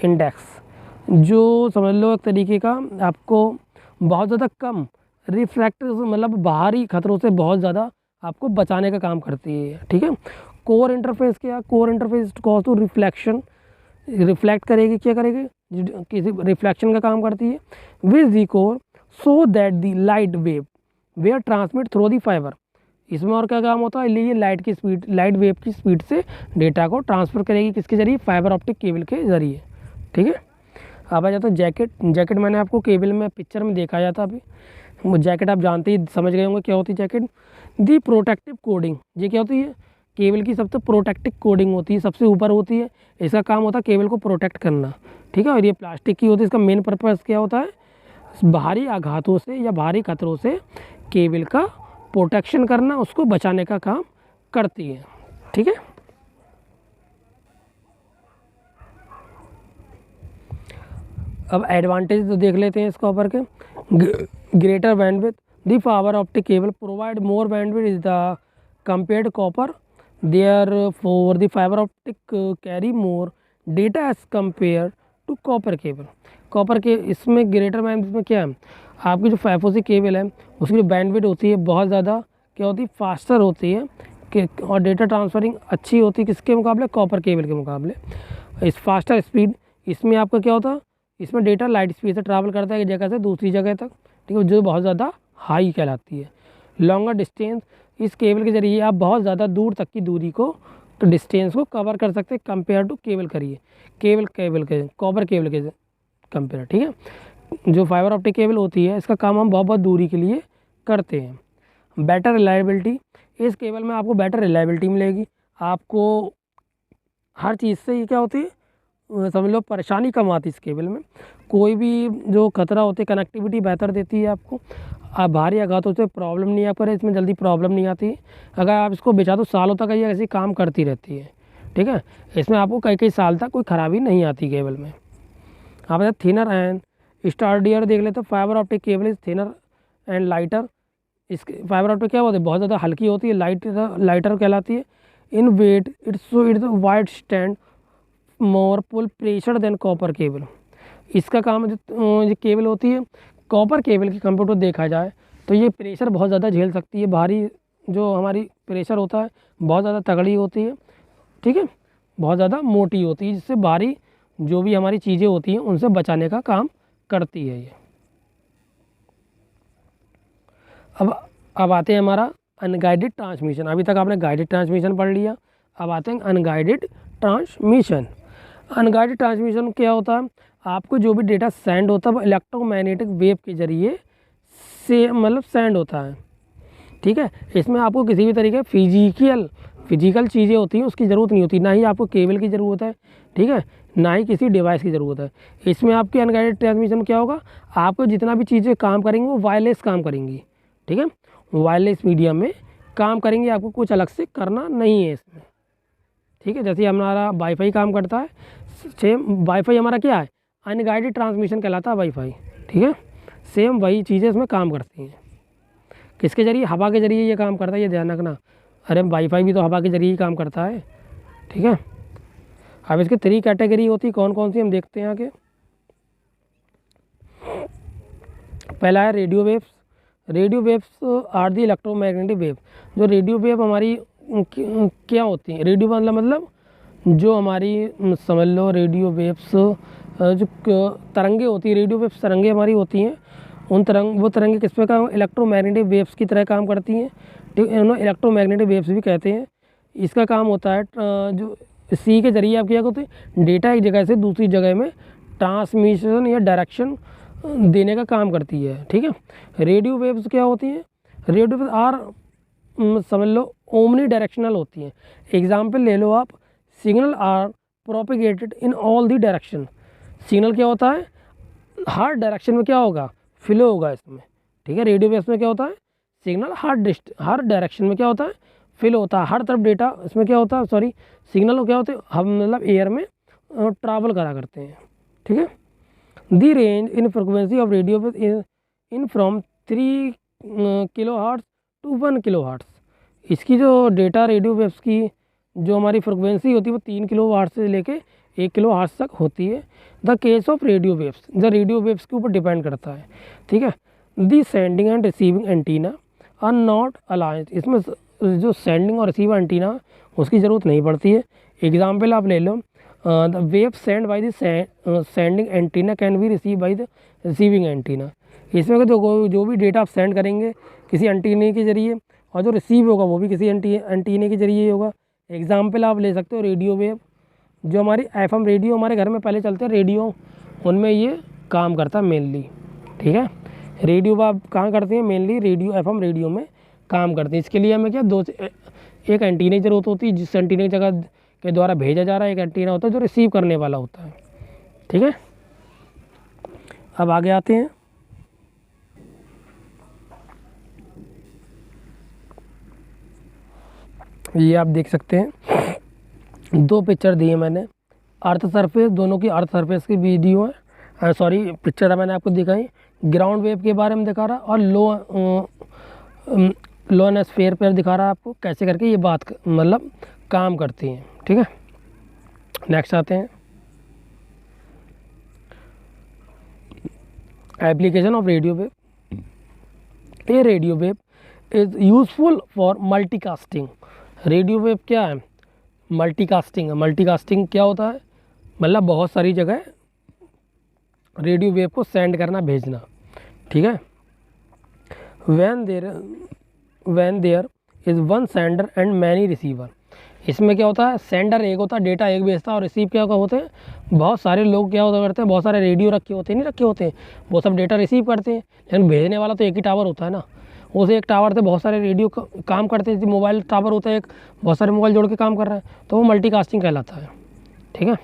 index. जो समझ लो एक तरीके का आपको बहुत ज़्यादा कम रिफ्रैक्टिव मतलब बाहरी खतरों से बहुत ज़्यादा आपको बचाने का काम करती है। ठीक है, कोर इंटरफेस क्या? Core interface cause to reflection, reflect करेगी, क्या करेगी? किसी रिफ्लेक्शन का काम करती है। With the core so that the light wave we are transmit through the fibre. इसमें और क्या काम होता है? ये लाइट की स्पीड, लाइट वेव की स्पीड से डेटा को ट्रांसफ़र करेगी किसके जरिए? फाइबर ऑप्टिक केबल के जरिए। ठीक है, अब आ जाता है जैकेट। जैकेट मैंने आपको केबल में पिक्चर में दिखाया था अभी। वो जैकेट आप जानते ही समझ गए होंगे क्या होती है जैकेट। दी प्रोटेक्टिव कोडिंग, ये क्या होती है? केबल की सबसे प्रोटेक्टिव कोडिंग होती है, सबसे ऊपर होती है। इसका काम होता है केबल को प्रोटेक्ट करना। ठीक है, और ये प्लास्टिक की होती है। इसका मेन पर्पज़ क्या होता है? बाहरी आघातों से या बाहरी खतरों से केबल का प्रोटेक्शन करना, उसको बचाने का काम करती है। ठीक है, अब एडवांटेज तो देख लेते हैं इसका ऊपर के। Greater bandwidth, the fibre optic cable provide more bandwidth is the compared copper, there for the fibre optic carry more data as compare to copper cable. Copper के इसमें ग्रेटर बैंडविड्थ में क्या है? आपकी जो फाइबर केबल है उसकी जो बैंडविड्थ होती है बहुत ज़्यादा क्या होती है? फास्टर होती है कि, और डेटा ट्रांसफरिंग अच्छी होती है किसके मुकाबले? कॉपर केबल के मुकाबले। इस फास्टर स्पीड, इसमें आपका क्या होता है? इसमें डेटा लाइट स्पीड से ट्रैवल करता है एक जगह से दूसरी जगह तक। ठीक है, जो बहुत ज़्यादा हाई कहलाती है। लॉन्गर डिस्टेंस, इस केबल के जरिए आप बहुत ज़्यादा दूर तक की दूरी को, डिस्टेंस को कवर कर सकते हैं कंपेयर टू केबल करिए, केबल के कॉपर केबल के कंपेयर। ठीक है, जो फाइबर ऑप्टिक केबल होती है इसका काम हम बहुत दूरी के लिए करते हैं। बेटर रिलायबिलिटी, इस केबल में आपको बेटर रिलायबिलिटी मिलेगी। आपको हर चीज़ से ये क्या होती है? समझ लो परेशानी कम आती है इस केबल में। कोई भी जो खतरा होती है, कनेक्टिविटी बेहतर देती है आपको। आप भारी आघातों से प्रॉब्लम नहीं आप करें, इसमें जल्दी प्रॉब्लम नहीं आती। अगर आप इसको बेचा तो सालों तक ये ऐसी काम करती रहती है। ठीक है, इसमें आपको कई साल तक कोई ख़राबी नहीं आती केबल में। आप थिनर एंड स्टार्डियर देख लेते, fibre optic cable is thinner and lighter. इसके फाइबर ऑप्टिक क्या होती है? बहुत ज़्यादा हल्की होती है, लाइटर कहलाती है। In weight it's withstand more pull pressure than copper cable. इसका काम जो केबल होती है कॉपर केबल की कंप्यूटर देखा जाए तो ये प्रेशर बहुत ज़्यादा झेल सकती है, भारी जो हमारी प्रेशर होता है बहुत ज़्यादा तगड़ी होती है, ठीक है, बहुत ज़्यादा मोटी होती है, जिससे भारी जो भी हमारी चीज़ें होती हैं उनसे बचाने का काम करती है ये। अब आते हैं हमारा अनगाइडेड ट्रांसमिशन। अभी तक आपने गाइडेड ट्रांसमिशन पढ़ लिया, अब आते हैं अनगाइडेड ट्रांसमिशन। अनगाइडेड ट्रांसमिशन क्या होता है, आपको जो भी डेटा सेंड होता है वो इलेक्ट्रोमैग्नेटिक वेव के जरिए से मतलब सेंड होता है, ठीक है। इसमें आपको किसी भी तरीके फिजिकल चीज़ें होती हैं उसकी ज़रूरत नहीं होती, ना ही आपको केबल की ज़रूरत है, ठीक है, ना ही किसी डिवाइस की ज़रूरत है। इसमें आपकी अनगाइडेड ट्रांसमिशन क्या होगा, आपको जितना भी चीज़ें काम करेंगी वो वायरलेस काम करेंगी, ठीक है, वायरलेस मीडियम में काम करेंगे, आपको कुछ अलग से करना नहीं है इसमें, ठीक है। जैसे हमारा वाईफाई काम करता है, सेम वाईफाई हमारा क्या है, अनगाइडेड ट्रांसमिशन कहलाता है वाईफाई, ठीक है। सेम वही चीज़ें इसमें काम करती हैं। किसके जरिए, हवा के जरिए ये काम करता है, ये ध्यान रखना। अरे वाईफाई भी तो हवा के जरिए ही काम करता है, ठीक है। अब इसकी 3 कैटेगरी होती है, कौन कौन सी हम देखते हैं आगे। पहला है radio waves. Radio waves are the electromagnetic wave. जो रेडियो वेव हमारी क्या होती हैं, रेडियो मतलब जो हमारी समझ लो रेडियो वेव्स जो तरंगे होती है, रेडियो वेव्स तरंगे हमारी होती हैं, वो तरंगे किस पे काम, इलेक्ट्रोमैग्नेटिक वेव्स की तरह काम करती हैं, ठीक है, इन्हें इलेक्ट्रोमैग्नेटिक वेव्स भी कहते हैं। इसका काम होता है जो सी के जरिए आप क्या करते हैं, डेटा एक जगह से दूसरी जगह में ट्रांसमिशन या डायरेक्शन देने का काम करती है, ठीक है। रेडियो वेव्स क्या होती हैं, रेडियो वेव्स आर समझ लो ओमनी डायरेक्शनल होती हैं। एग्जाम्पल ले लो आप, signal are propagated in all the direction. Signal क्या होता है, हर डायरेक्शन में क्या होगा, फ्लो होगा इसमें, ठीक है। रेडियो वेव्स में क्या होता है, सिग्नल हर डायरेक्शन में क्या होता है, फ्लो होता है, हर तरफ डेटा इसमें क्या होता है, सॉरी सिग्नल क्या होते हैं, हम मतलब एयर में ट्रैवल करा करते हैं, ठीक है। The range in frequency of radio wave in from 3 kilohertz to 1 kilohertz. इसकी जो डेटा रेडियो वेव्स की जो हमारी फ्रिक्वेंसी होती है वो 3 किलोहर्ट्ज़ से लेके 1 किलोहर्ट्ज़ तक होती है। The case of radio waves, the radio waves के ऊपर डिपेंड करता है, ठीक है। The sending and receiving antenna are not aligned. इसमें जो सेंडिंग और रिसीवर एंटीना उसकी ज़रूरत नहीं पड़ती है। एग्जाम्पल आप ले लो, the wave send by the sending antenna can be receive by the receiving antenna. इसमें जो भी डेटा आप सेंड करेंगे किसी एंटीने के जरिए, और जो रिसीव होगा वो भी किसी एंटीने के जरिए होगा। एग्जाम्पल आप ले सकते हो रेडियो वेव, जो हमारी एफएम रेडियो हमारे घर में पहले चलते हैं रेडियो, उनमें ये काम करता है मेनली, ठीक है। रेडियो आप कहाँ करते हैं, मेनली रेडियो एफएम रेडियो में काम करते हैं। इसके लिए हमें क्या एक एंटीने की जरूरत होती है, जिस एंटीने की जगह के द्वारा भेजा जा रहा है, एक एंटीना होता है जो रिसीव करने वाला होता है, ठीक है। अब आगे आते हैं, ये आप देख सकते हैं 2 पिक्चर दिए मैंने, अर्थ सरफेस, दोनों की अर्थ सरफेस की वीडियो है, सॉरी पिक्चर मैंने आपको दिखाई, ग्राउंड वेव के बारे में दिखा रहा, और लो एनस्फेयर पर दिखा रहा है आपको कैसे करके ये बात मतलब काम करती हैं, ठीक है। नेक्स्ट आते हैं, application of radio wave. A radio wave is useful for multicasting. Radio wave क्या है, मल्टीकास्टिंग है। मल्टीकास्टिंग क्या होता है, मतलब बहुत सारी जगह रेडियो वेव को सेंड करना भेजना, ठीक है। When there is one sender and many receiver. इसमें क्या होता है, सेंडर एक होता है, डेटा एक भेजता है, और रिसीव क्या होते हैं, बहुत सारे लोग क्या होता करते हैं, बहुत सारे रेडियो रखे होते हैं, नहीं रखे होते हैं, वो सब डेटा रिसीव करते हैं, लेकिन भेजने वाला तो एक ही टावर होता है ना। उस एक टावर से बहुत सारे रेडियो काम करते हैं, जैसे मोबाइल टावर होता है एक, बहुत सारे मोबाइल जोड़ के काम कर रहे हैं, तो वो मल्टीकास्टिंग कहलाता है, ठीक है।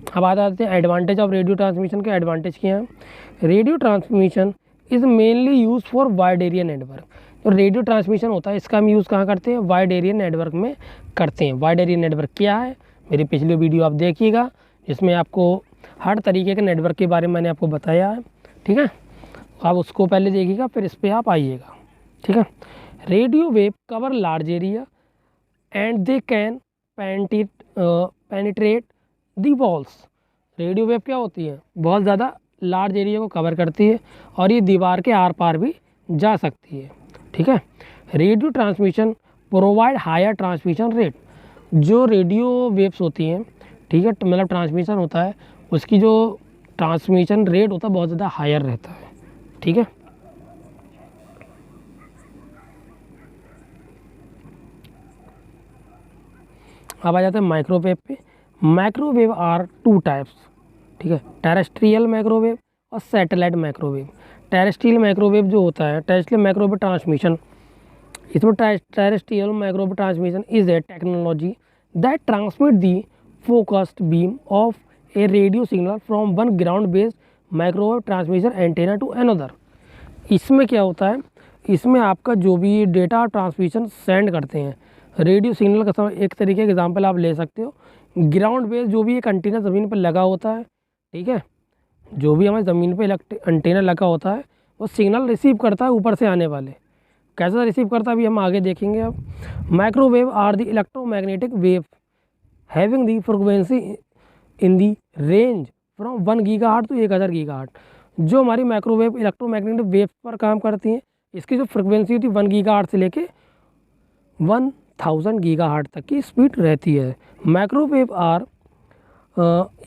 अब आ जाते हैं एडवांटेज ऑफ रेडियो ट्रांसमिशन के। एडवांटेज क्या हैं, radio transmission is mainly use for wide area network. जो रेडियो ट्रांसमिशन होता है इसका हम यूज़ कहाँ करते हैं, वाइड एरिया नेटवर्क में करते हैं। वाइड एरिया नेटवर्क क्या है, मेरी पिछली वीडियो आप देखिएगा, जिसमें आपको हर तरीके के नेटवर्क के बारे में मैंने आपको बताया है, ठीक है। आप उसको पहले देखिएगा, फिर इस पर आप आइएगा, ठीक है। Radio wave cover large area and they can penetrate the walls. Radio wave क्या होती है, बहुत ज़्यादा लार्ज एरिया को कवर करती है और ये दीवार के आर पार भी जा सकती है। ठीक है। Radio transmission provide higher transmission rate. जो रेडियो वेव्स होती हैं, ठीक है, मतलब ट्रांसमिशन होता है, उसकी जो ट्रांसमिशन रेट होता है बहुत ज़्यादा हायर रहता है। ठीक है। अब आ जाते हैं माइक्रोवेव पे। Microwave are two types. ठीक है, टेरेस्ट्रियल माइक्रोवेव और सैटेलाइट माइक्रोवेव। टेरेस्ट्रियल माइक्रोवेव जो होता है, टेरेस्ट्रियल माइक्रोवेव ट्रांसमिशन, इसमें terrestrial microwave transmission is a technology that transmit the focused beam of a radio signal from one ground based microwave transmission antenna to another. इसमें क्या होता है, इसमें आपका जो भी डेटा ट्रांसमिशन सेंड करते हैं रेडियो सिग्नल का, समय एक तरीके का एग्जांपल आप ले सकते हो, ग्राउंड बेस जो भी एक एंटीना ज़मीन पर लगा होता है, ठीक है, जो भी हमारे ज़मीन पे एंटीना लगा होता है वो सिग्नल रिसीव करता है ऊपर से आने वाले। कैसा रिसीव करता है अभी हम आगे देखेंगे। अब microwave are the electromagnetic wave having the frequency in the range from 1 gigahertz to 1000 gigahertz. जो हमारी माइक्रोवेव इलेक्ट्रोमैग्नेटिक वेव पर काम करती हैं, इसकी जो फ्रिक्वेंसी होती है 1 गीगाहर्ट्ज से लेके 1000 गीगाहर्ट्ज तक की स्पीड रहती है। Microwave are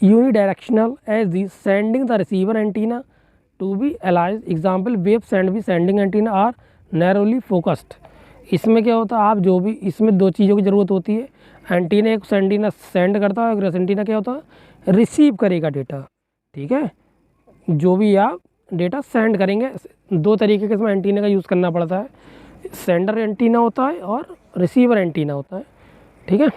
unidirectional as the sending the receiver antenna to be एलाइज। एग्जाम्पल वेव सेंड भी sending antenna are narrowly focused. इसमें क्या होता है, आप जो भी, इसमें दो चीज़ों की ज़रूरत होती है। एंटीना एक एंटीना सेंड करता है, एक एंटीना क्या होता है रिसीव करेगा डेटा। ठीक है, जो भी आप डेटा सेंड करेंगे, दो तरीके के इसमें एंटीना का यूज़ करना पड़ता है, सेंडर एंटीना होता है और रिसीवर एंटीना होता है। ठीक है।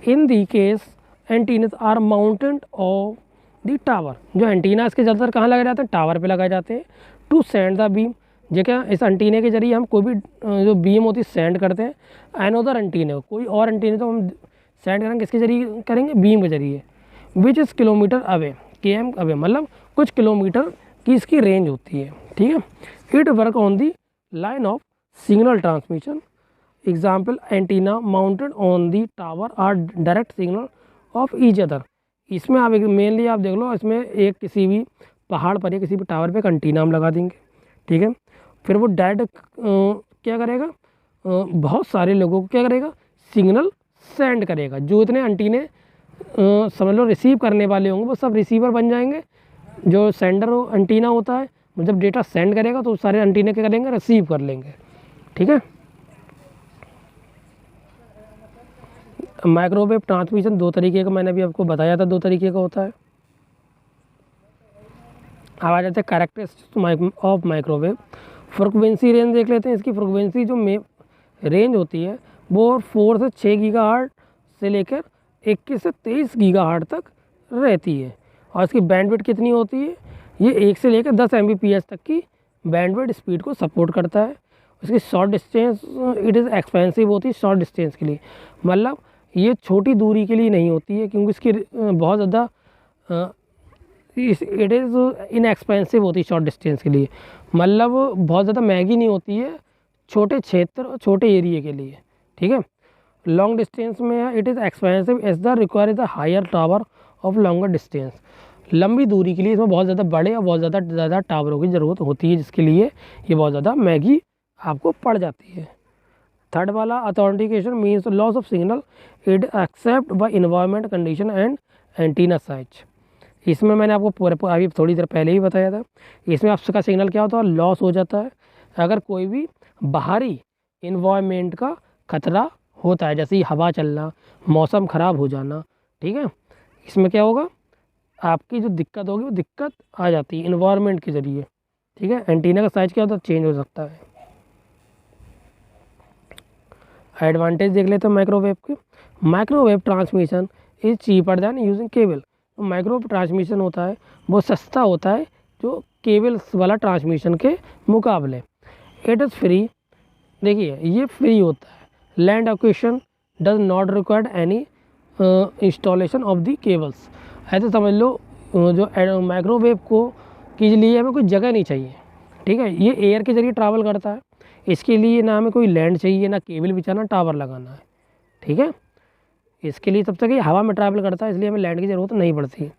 In the case antennas are mounted of the tower. जो एंटीना इसके ज़्यादातर कहाँ लगाए जाते हैं, टावर पे लगाए जाते हैं। टू सेंड द बीम, जो क्या इस एंटीने के जरिए हम कोई भी जो बीम होती है सेंड करते हैं अनदर एंटीने को, कोई और एंटीने तो हम सेंड करेंगे किसके जरिए करेंगे, बीम के जरिए। Which is kilometre away, KM away, मतलब कुछ किलोमीटर की इसकी रेंज होती है। ठीक है। It work on the line of signal transmission. Example antenna mounted on the tower are direct signal of each other. इसमें आप मेनली आप देख लो, इसमें एक किसी भी पहाड़ पर या किसी भी टावर पे एक एंटीना हम लगा देंगे। ठीक है। फिर वो डायरेक्ट क्या करेगा, बहुत सारे लोगों को क्या करेगा, सिग्नल सेंड करेगा। जो इतने एंटीने समझ लो रिसीव करने वाले होंगे वो सब रिसीवर बन जाएंगे। जो सेंडर एंटीना होता है जब डेटा सेंड करेगा तो सारे एंटीने क्या करेंगे, रिसीव कर लेंगे। ठीक है। माइक्रोवेव ट्रांसमिशन दो तरीके का, मैंने अभी आपको बताया था, दो तरीके का होता है। अब आ जाते हैं characteristics of microwave. Frequency range देख लेते हैं। इसकी फ्रिक्वेंसी जो रेंज होती है वो 4 से 6 गीगाहर्ट्ज से लेकर 21 से 23 गीगाहर्ट्ज तक रहती है। और इसकी बैंडविड्थ कितनी होती है, ये 1 से लेकर 10 Mbps तक की बैंडविड्थ स्पीड को सपोर्ट करता है। इसकी short distance it is expensive होती है, शॉर्ट डिस्टेंस के लिए, मतलब ये छोटी दूरी के लिए नहीं होती है, क्योंकि इसकी बहुत ज़्यादा इट इज़ इनएक्सपेंसिव होती है शॉर्ट डिस्टेंस के लिए, मतलब बहुत ज़्यादा महंगी नहीं होती है छोटे क्षेत्र और छोटे एरिए के लिए। ठीक है। लॉन्ग डिस्टेंस में it is expensive as the require the higher tower of longer distance. लंबी दूरी के लिए इसमें बहुत ज़्यादा बड़े और बहुत ज़्यादा टावरों की ज़रूरत होती है, जिसके लिए ये बहुत ज़्यादा महंगी आपको पड़ जाती है। थर्ड वाला authentication means loss of signal it except by environment condition and antenna size. इसमें मैंने आपको पूरे अभी थोड़ी देर पहले ही बताया था, इसमें आपका सिग्नल क्या होता है, लॉस हो जाता है अगर कोई भी बाहरी इन्वायरमेंट का खतरा होता है, जैसे ही हवा चलना, मौसम ख़राब हो जाना। ठीक है। इसमें क्या होगा, आपकी जो दिक्कत होगी वो दिक्कत आ जाती है इन्वायरमेंट के ज़रिए। ठीक है। एंटीना का साइज़ क्या होता है, चेंज हो सकता है। एडवांटेज देख लेते हैं माइक्रोवेव के। Microwave transmission is cheaper then using cable. Microwave transmission होता है वो सस्ता होता है जो केबल्स वाला ट्रांसमिशन के मुकाबले। इट इज़ फ्री, देखिए ये फ्री होता है। Land acquisition does not required any installation of the cables. ऐसे समझ लो जो माइक्रोवेव को के लिए हमें कोई जगह नहीं चाहिए। ठीक है। ये एयर के जरिए ट्रैवल करता है, इसके लिए ना हमें कोई लैंड चाहिए, ना केबल बिछाना, टावर लगाना है। ठीक है। इसके लिए तब तक ये हवा में ट्रैवल करता है, इसलिए हमें लैंड की ज़रूरत नहीं पड़ती।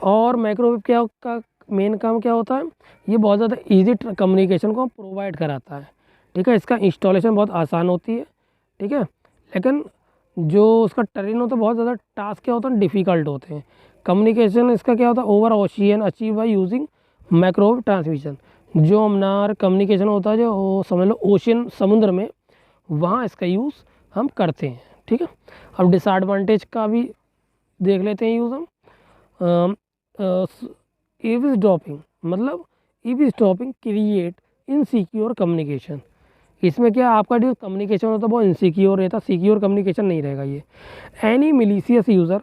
और माइक्रोवेव क्या का मेन काम क्या होता है, ये बहुत ज़्यादा ईजी कम्युनिकेशन को प्रोवाइड कराता है, ठीक है। इसका इंस्टॉलेशन बहुत आसान होती है, ठीक है, लेकिन जो उसका टर्न होता है बहुत ज़्यादा टास्क क्या होता है डिफ़िकल्ट होते हैं। कम्युनिकेशन इसका क्या होता है over ocean achieve by using microwave transmission. जो हमारा कम्युनिकेशन होता है जो वो समझ लो ओशियन समुद्र में, वहाँ इसका यूज़ हम करते हैं, ठीक है। अब डिसएडवांटेज का भी देख लेते हैं यूज़ हम। ईव ड्रॉपिंग, मतलब eavesdropping create insecure communication. इसमें क्या आपका जो कम्युनिकेशन होता है वो इनसिक्योर रहता, सिक्योर कम्युनिकेशन नहीं रहेगा ये। Any malicious user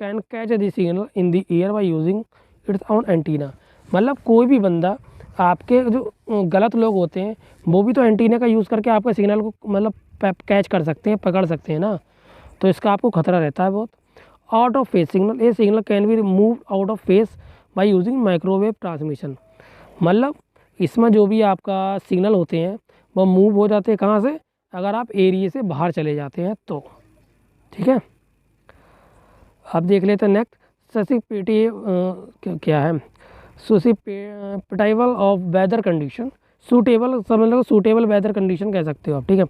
can catch the signal in the air by using its own antenna. मतलब कोई भी बंदा, आपके जो गलत लोग होते हैं वो भी तो एंटीना का यूज़ करके आपके सिग्नल को मतलब कैच कर सकते हैं, पकड़ सकते हैं ना, तो इसका आपको खतरा रहता है बहुत। आउट ऑफ फेस सिग्नल, ये signal can be move out of face by using microwave transmission. मतलब इसमें जो भी आपका सिग्नल होते हैं वो मूव हो जाते हैं कहाँ से, अगर आप एरिया से बाहर चले जाते हैं तो, ठीक है। अब देख लेते हैं नेक्स्ट ससिपिटी क्या है, सुसिपिटाइबल ऑफ वेदर कंडीशन। सूटेबल समझ लो, सूटेबल वेदर कंडीशन कह सकते हो आप, ठीक है।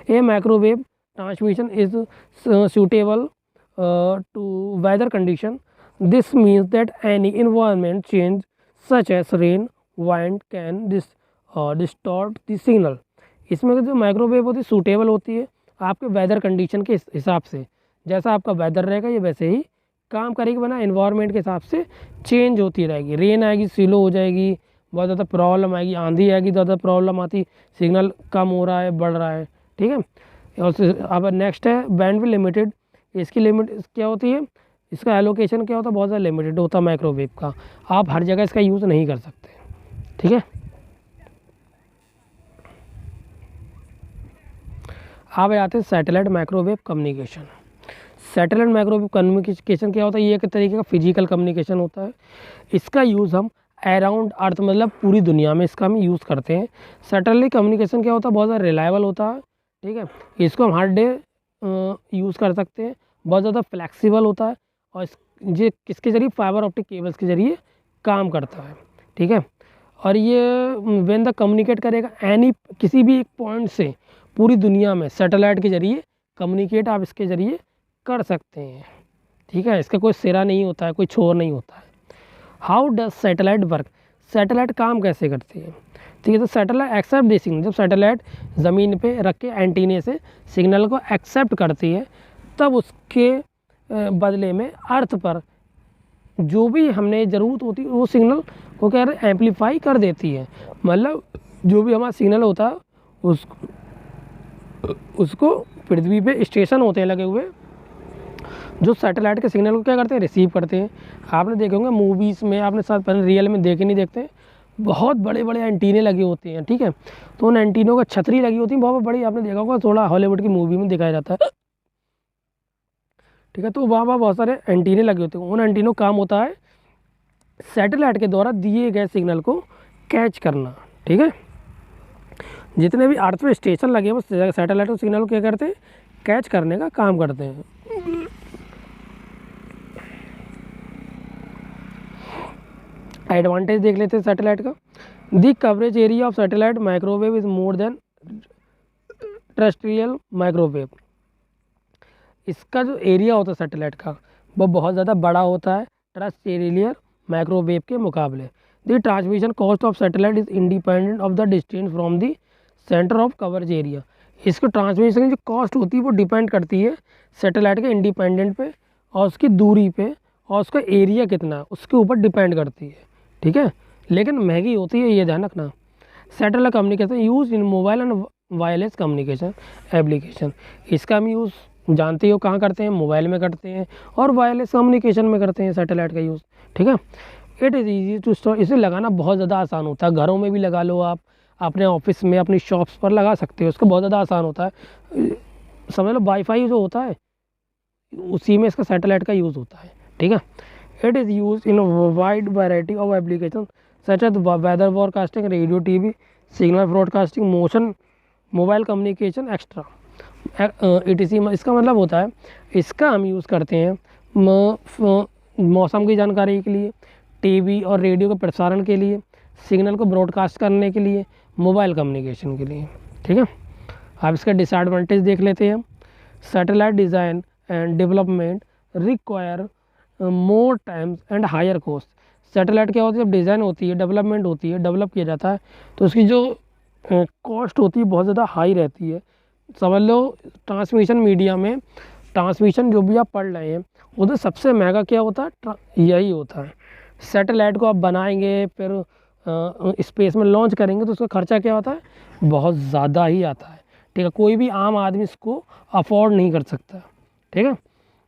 A microwave transmission is suitable to weather condition. This means that any environment change such as rain, wind can distort the signal. इसमें जो माइक्रोवेव होती है सूटेबल होती है आपके वेदर कंडीशन के हिसाब से, जैसा आपका वेदर रहेगा ये वैसे ही काम करेगी, बना एनवायरनमेंट के हिसाब से चेंज होती रहेगी। रेन आएगी स्लो हो जाएगी, बहुत ज़्यादा प्रॉब्लम आएगी, आंधी आएगी ज़्यादा प्रॉब्लम आती, सिग्नल कम हो रहा है बढ़ रहा है, ठीक है। और अब नेक्स्ट है बैंडविड्थ लिमिटेड। इसकी लिमिट क्या होती है, इसका एलोकेशन क्या होता है बहुत ज़्यादा लिमिटेड होता है माइक्रोवेव का, आप हर जगह इसका यूज़ नहीं कर सकते, ठीक है। अब आते हैं satellite microwave communication. Satellite microwave communication क्या होता है, ये एक तरीके का फिजिकल कम्युनिकेशन होता है। इसका यूज़ हम अराउंड अर्थ मतलब पूरी दुनिया में इसका हम यूज़ करते हैं। सैटेलाइट कम्युनिकेशन क्या होता है बहुत ज़्यादा रिलायबल होता है, ठीक है। इसको हम हर डे यूज़ कर सकते हैं, बहुत ज़्यादा फ्लेक्सिबल होता है, और ये किसके ज़रिए फाइबर ऑप्टिक केबल्स के ज़रिए काम करता है, ठीक है। और ये व्हेन द कम्युनिकेट करेगा एनी किसी भी एक पॉइंट से पूरी दुनिया में सैटेलाइट के ज़रिए कम्युनिकेट आप इसके ज़रिए कर सकते हैं, ठीक है। इसका कोई सिरा नहीं होता है, कोई छोर नहीं होता है। How does satellite work, satellite काम कैसे करती है, ठीक है। तो सैटेलाइट एक्सेप्ट द सिग्नल, जब सैटेलाइट ज़मीन पे रख के एंटीने से सिग्नल को एक्सेप्ट करती है तब उसके बदले में अर्थ पर जो भी हमने ज़रूरत होती है वो सिग्नल को क्या है एम्पलीफाई कर देती है। मतलब जो भी हमारा सिग्नल होता है उसको पृथ्वी पे स्टेशन होते हैं लगे हुए जो सैटेलाइट के सिग्नल को क्या करते हैं रिसीव करते हैं। आपने देखे होंगे मूवीज़ में, आपने साथ पहले रियल में देखे नहीं देखते, बहुत बड़े बड़े एंटीने लगे होते हैं, ठीक है। तो उन एंटीनों का छतरी लगी होती है बहुत बड़ी, आपने देखा होगा थोड़ा हॉलीवुड की मूवी में दिखाया जाता है, ठीक है। तो वहाँ बहुत सारे एंटीने लगे होते हैं, उन एंटीनों का काम होता है सैटेलाइट के द्वारा दिए गए सिग्नल को कैच करना, ठीक है। जितने भी अर्थ पे स्टेशन लगे हैं वो सैटेलाइट के सिग्नल को क्या करते हैं कैच करने का काम करते हैं। एडवांटेज देख लेते हैं सैटेलाइट का। The coverage area of satellite microwave is more than terrestrial microwave. इसका जो एरिया होता है सैटेलाइट का वो बहुत ज़्यादा बड़ा होता है टेरेस्ट्रियल माइक्रोवेव के मुकाबले। The transmission cost of satellite is independent of the distance from the centre of coverage area. इसको ट्रांसमिशन की जो कॉस्ट होती है वो डिपेंड करती है सैटेलाइट के इंडिपेंडेंट पे और उसकी दूरी पे और उसका एरिया कितना है उसके ऊपर डिपेंड करती है, ठीक है। लेकिन महंगी होती है, ये ध्यान रखना। Satellite communication use in mobile and wireless communication application. इसका हम यूज़ जानते हो कहाँ करते हैं, मोबाइल में करते हैं और वायरलेस कम्युनिकेशन में करते हैं सैटेलाइट का यूज़, ठीक है। It is easy to store, इसे लगाना बहुत ज़्यादा आसान होता है, घरों में भी लगा लो आप, अपने ऑफिस में अपनी शॉप्स पर लगा सकते हो, इसका बहुत ज़्यादा आसान होता है। समझ लो वाईफाई जो होता है उसी में इसका सैटेलाइट का यूज़ होता है, ठीक है। It is use in wide variety of application such as weather broadcasting, radio TV, signal broadcasting, motion, mobile communication extra ETC। इसका मतलब होता है इसका हम यूज़ करते हैं मौसम की जानकारी के लिए, टीवी और रेडियो के प्रसारण के लिए, सिग्नल को ब्रॉडकास्ट करने के लिए, मोबाइल कम्युनिकेशन के लिए। ठीक है, अब इसका डिसएडवांटेज देख लेते हैं। Satellite design and development require more times and higher cost. Satellite क्या होती है, जब डिज़ाइन होती है, डेवलपमेंट होती है, डेवलप किया जाता है, तो उसकी जो कॉस्ट होती है बहुत ज़्यादा हाई रहती है। समझ लो ट्रांसमिशन मीडिया में, ट्रांसमिशन जो भी आप पढ़ रहे हैं उधर सबसे महंगा क्या होता है, यही होता है। सैटेलाइट को आप बनाएंगे, फिर स्पेस में लॉन्च करेंगे, तो उसका खर्चा क्या होता है, बहुत ज़्यादा ही आता है। ठीक है, कोई भी आम आदमी इसको अफोर्ड नहीं कर सकता। ठीक है,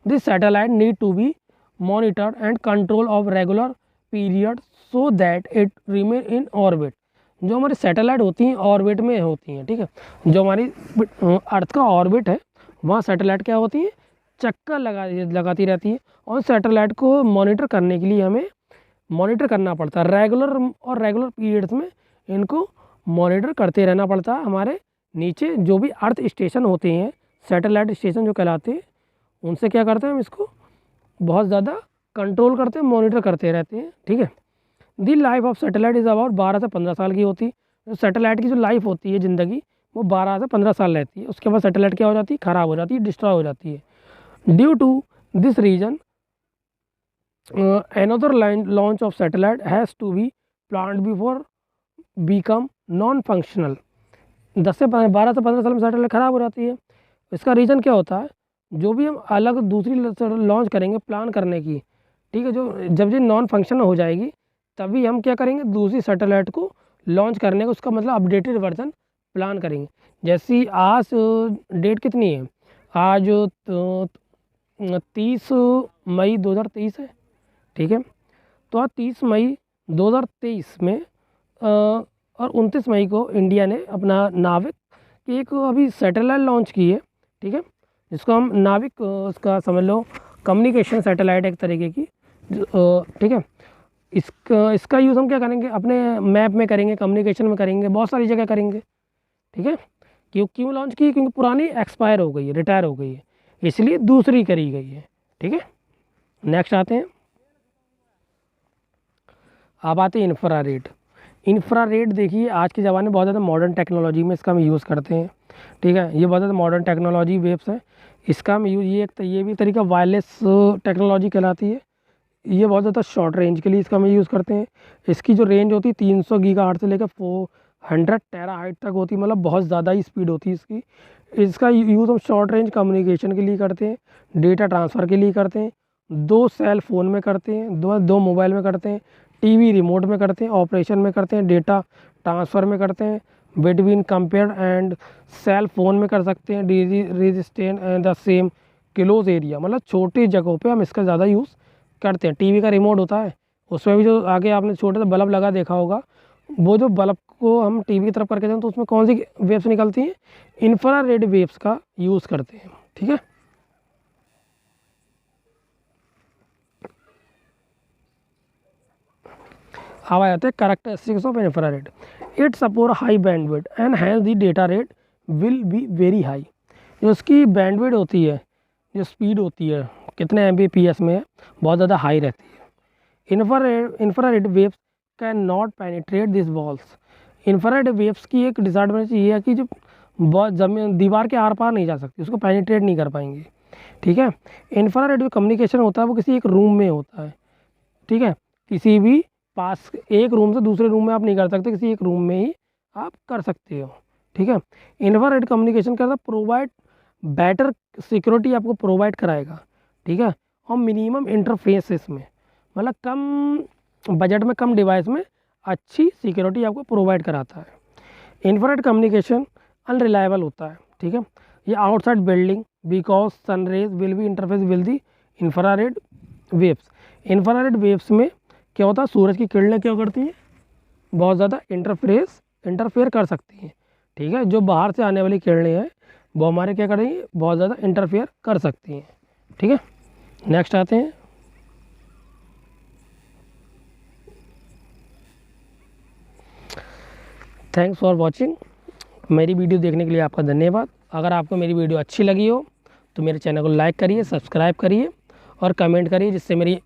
this satellite need to be monitored and control of regular period so that it remain in orbit. जो हमारी सैटेलाइट होती हैं ऑर्बिट में होती हैं। ठीक है, जो हमारी अर्थ का ऑर्बिट है वहाँ सैटेलाइट क्या होती है, चक्कर लगाती रहती है, और सैटेलाइट को मॉनिटर करने के लिए हमें मॉनिटर करना पड़ता है रेगुलर पीरियड्स में। इनको मॉनिटर करते रहना पड़ता है। हमारे नीचे जो भी अर्थ स्टेशन होते हैं, सैटेलाइट स्टेशन जो कहलाते हैं, उनसे क्या करते हैं, हम इसको बहुत ज़्यादा कंट्रोल करते हैं, मॉनिटर करते रहते हैं। ठीक है, the life of satellite is about 12 से 15 साल की होती है। सैटेलाइट की जो लाइफ होती है, ज़िंदगी, वो 12 से 15 साल रहती है। उसके बाद सैटेलाइट क्या हो जाती है, ख़राब हो जाती है, डिस्ट्रॉय हो जाती है। Due to this reason another launch of satellite has to be planned before become non functional। 10 से 12 से 15 साल में सैटेलाइट ख़राब हो जाती है। इसका रीज़न क्या होता है, जो भी हम अलग दूसरी लॉन्च करेंगे प्लान करने की, ठीक है, जो जब ये नॉन फंक्शनल हो जाएगी तभी हम क्या करेंगे, दूसरी सैटेलाइट को लॉन्च करने का, उसका मतलब अपडेटेड वर्जन प्लान करेंगे। जैसी आज डेट कितनी है, आज 30 मई 2023 है। ठीक है, तो आज 30 मई 2023 में और 29 मई को इंडिया ने अपना नाविक की एक अभी सैटेलाइट लॉन्च की है। ठीक है, जिसको हम नाविक, उसका समझ लो कम्युनिकेशन सैटेलाइट एक तरीके की। ठीक है, इसका यूज़ हम क्या करेंगे, अपने मैप में करेंगे, कम्युनिकेशन में करेंगे, बहुत सारी जगह करेंगे। ठीक है, क्यों लॉन्च की, क्योंकि पुरानी एक्सपायर हो गई है, रिटायर हो गई है, इसलिए दूसरी करी गई है। ठीक है, नेक्स्ट आते हैं, अब आते हैं इंफ्रारेड। इंफ्रारेड देखिए आज के ज़माने में बहुत ज़्यादा मॉडर्न टेक्नोलॉजी में इसका हम यूज़ करते हैं। ठीक है, ये बहुत ज़्यादा मॉडर्न टेक्नोलॉजी वेव्स है, इसका हम यूज़, ये भी तरीका वायरलेस टेक्नोलॉजी कहलाती है। ये बहुत ज़्यादा शॉर्ट रेंज के लिए इसका हम यूज़ करते हैं। इसकी जो रेंज होती है 300 गीगाहर्ट्ज़ से लेकर 400 टेराहाइट तक होती है, मतलब बहुत ज़्यादा ही स्पीड होती है इसकी। इसका यूज़ हम शॉर्ट रेंज कम्युनिकेशन के लिए करते हैं, डेटा ट्रांसफ़र के लिए करते हैं, 2 सेल फ़ोन में करते हैं, दो मोबाइल में करते हैं, टीवी रिमोट में करते हैं, ऑपरेशन में करते हैं, डेटा ट्रांसफ़र में करते हैं, between compare and cell phone में कर सकते हैं, resistant and the same close area, मतलब छोटी जगहों पे हम इसका ज़्यादा यूज़ करते हैं। टीवी का रिमोट होता है, उसमें भी जो आगे आपने छोटे से बल्ब लगा देखा होगा, वो जो बल्ब को हम टीवी की तरफ करके दें तो उसमें कौन सी वेव्स निकलती हैं, इंफ्रारेड वेव्स का यूज़ करते हैं। ठीक है, अब आ जाते हैं characteristics of infrared. It support high bandwidth and has the data rate will be very high. जो उसकी बैंडविड्थ होती है, जो स्पीड होती है, कितने Mbps में है, बहुत ज़्यादा हाई रहती है। Infrared waves can not penetrate this walls. Infrared waves की एक डिसएडवांटेज ये है कि जो जमीन दीवार के आर पार नहीं जा सकती, उसको पेनिट्रेट नहीं कर पाएंगे। ठीक है, इंफ्रारेड जो कम्युनिकेशन होता है वो किसी एक रूम में होता है। ठीक है, किसी भी पास एक रूम से दूसरे रूम में आप नहीं कर सकते, किसी एक रूम में ही आप कर सकते हो। ठीक है, इंफ्रारेड कम्युनिकेशन करता प्रोवाइड बेटर सिक्योरिटी आपको प्रोवाइड कराएगा। ठीक है, और मिनिमम इंटरफेसेस में, मतलब कम बजट में, कम डिवाइस में अच्छी सिक्योरिटी आपको प्रोवाइड कराता है। इंफ्रारेड कम्युनिकेशन अनरिलायबल होता है। ठीक है, ये outside building because sun rays will be interface will the infrared waves. Infrared waves में क्या होता है, सूरज की किरणें क्या करती हैं, बहुत ज़्यादा इंटरफेयर कर सकती हैं। ठीक है, जो बाहर से आने वाली किरणें हैं वो हमारे क्या करेंगी, बहुत ज़्यादा इंटरफेयर कर सकती हैं। ठीक है, नेक्स्ट आते हैं, थैंक्स फॉर वॉचिंग। मेरी वीडियो देखने के लिए आपका धन्यवाद। अगर आपको मेरी वीडियो अच्छी लगी हो तो मेरे चैनल को लाइक करिए, सब्सक्राइब करिए और कमेंट करिए, जिससे मेरी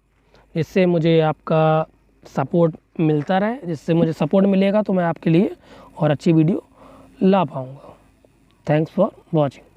इससे मुझे आपका सपोर्ट मिलता रहे, जिससे मुझे सपोर्ट मिलेगा तो मैं आपके लिए और अच्छी वीडियो ला पाऊँगा। Thanks for watching.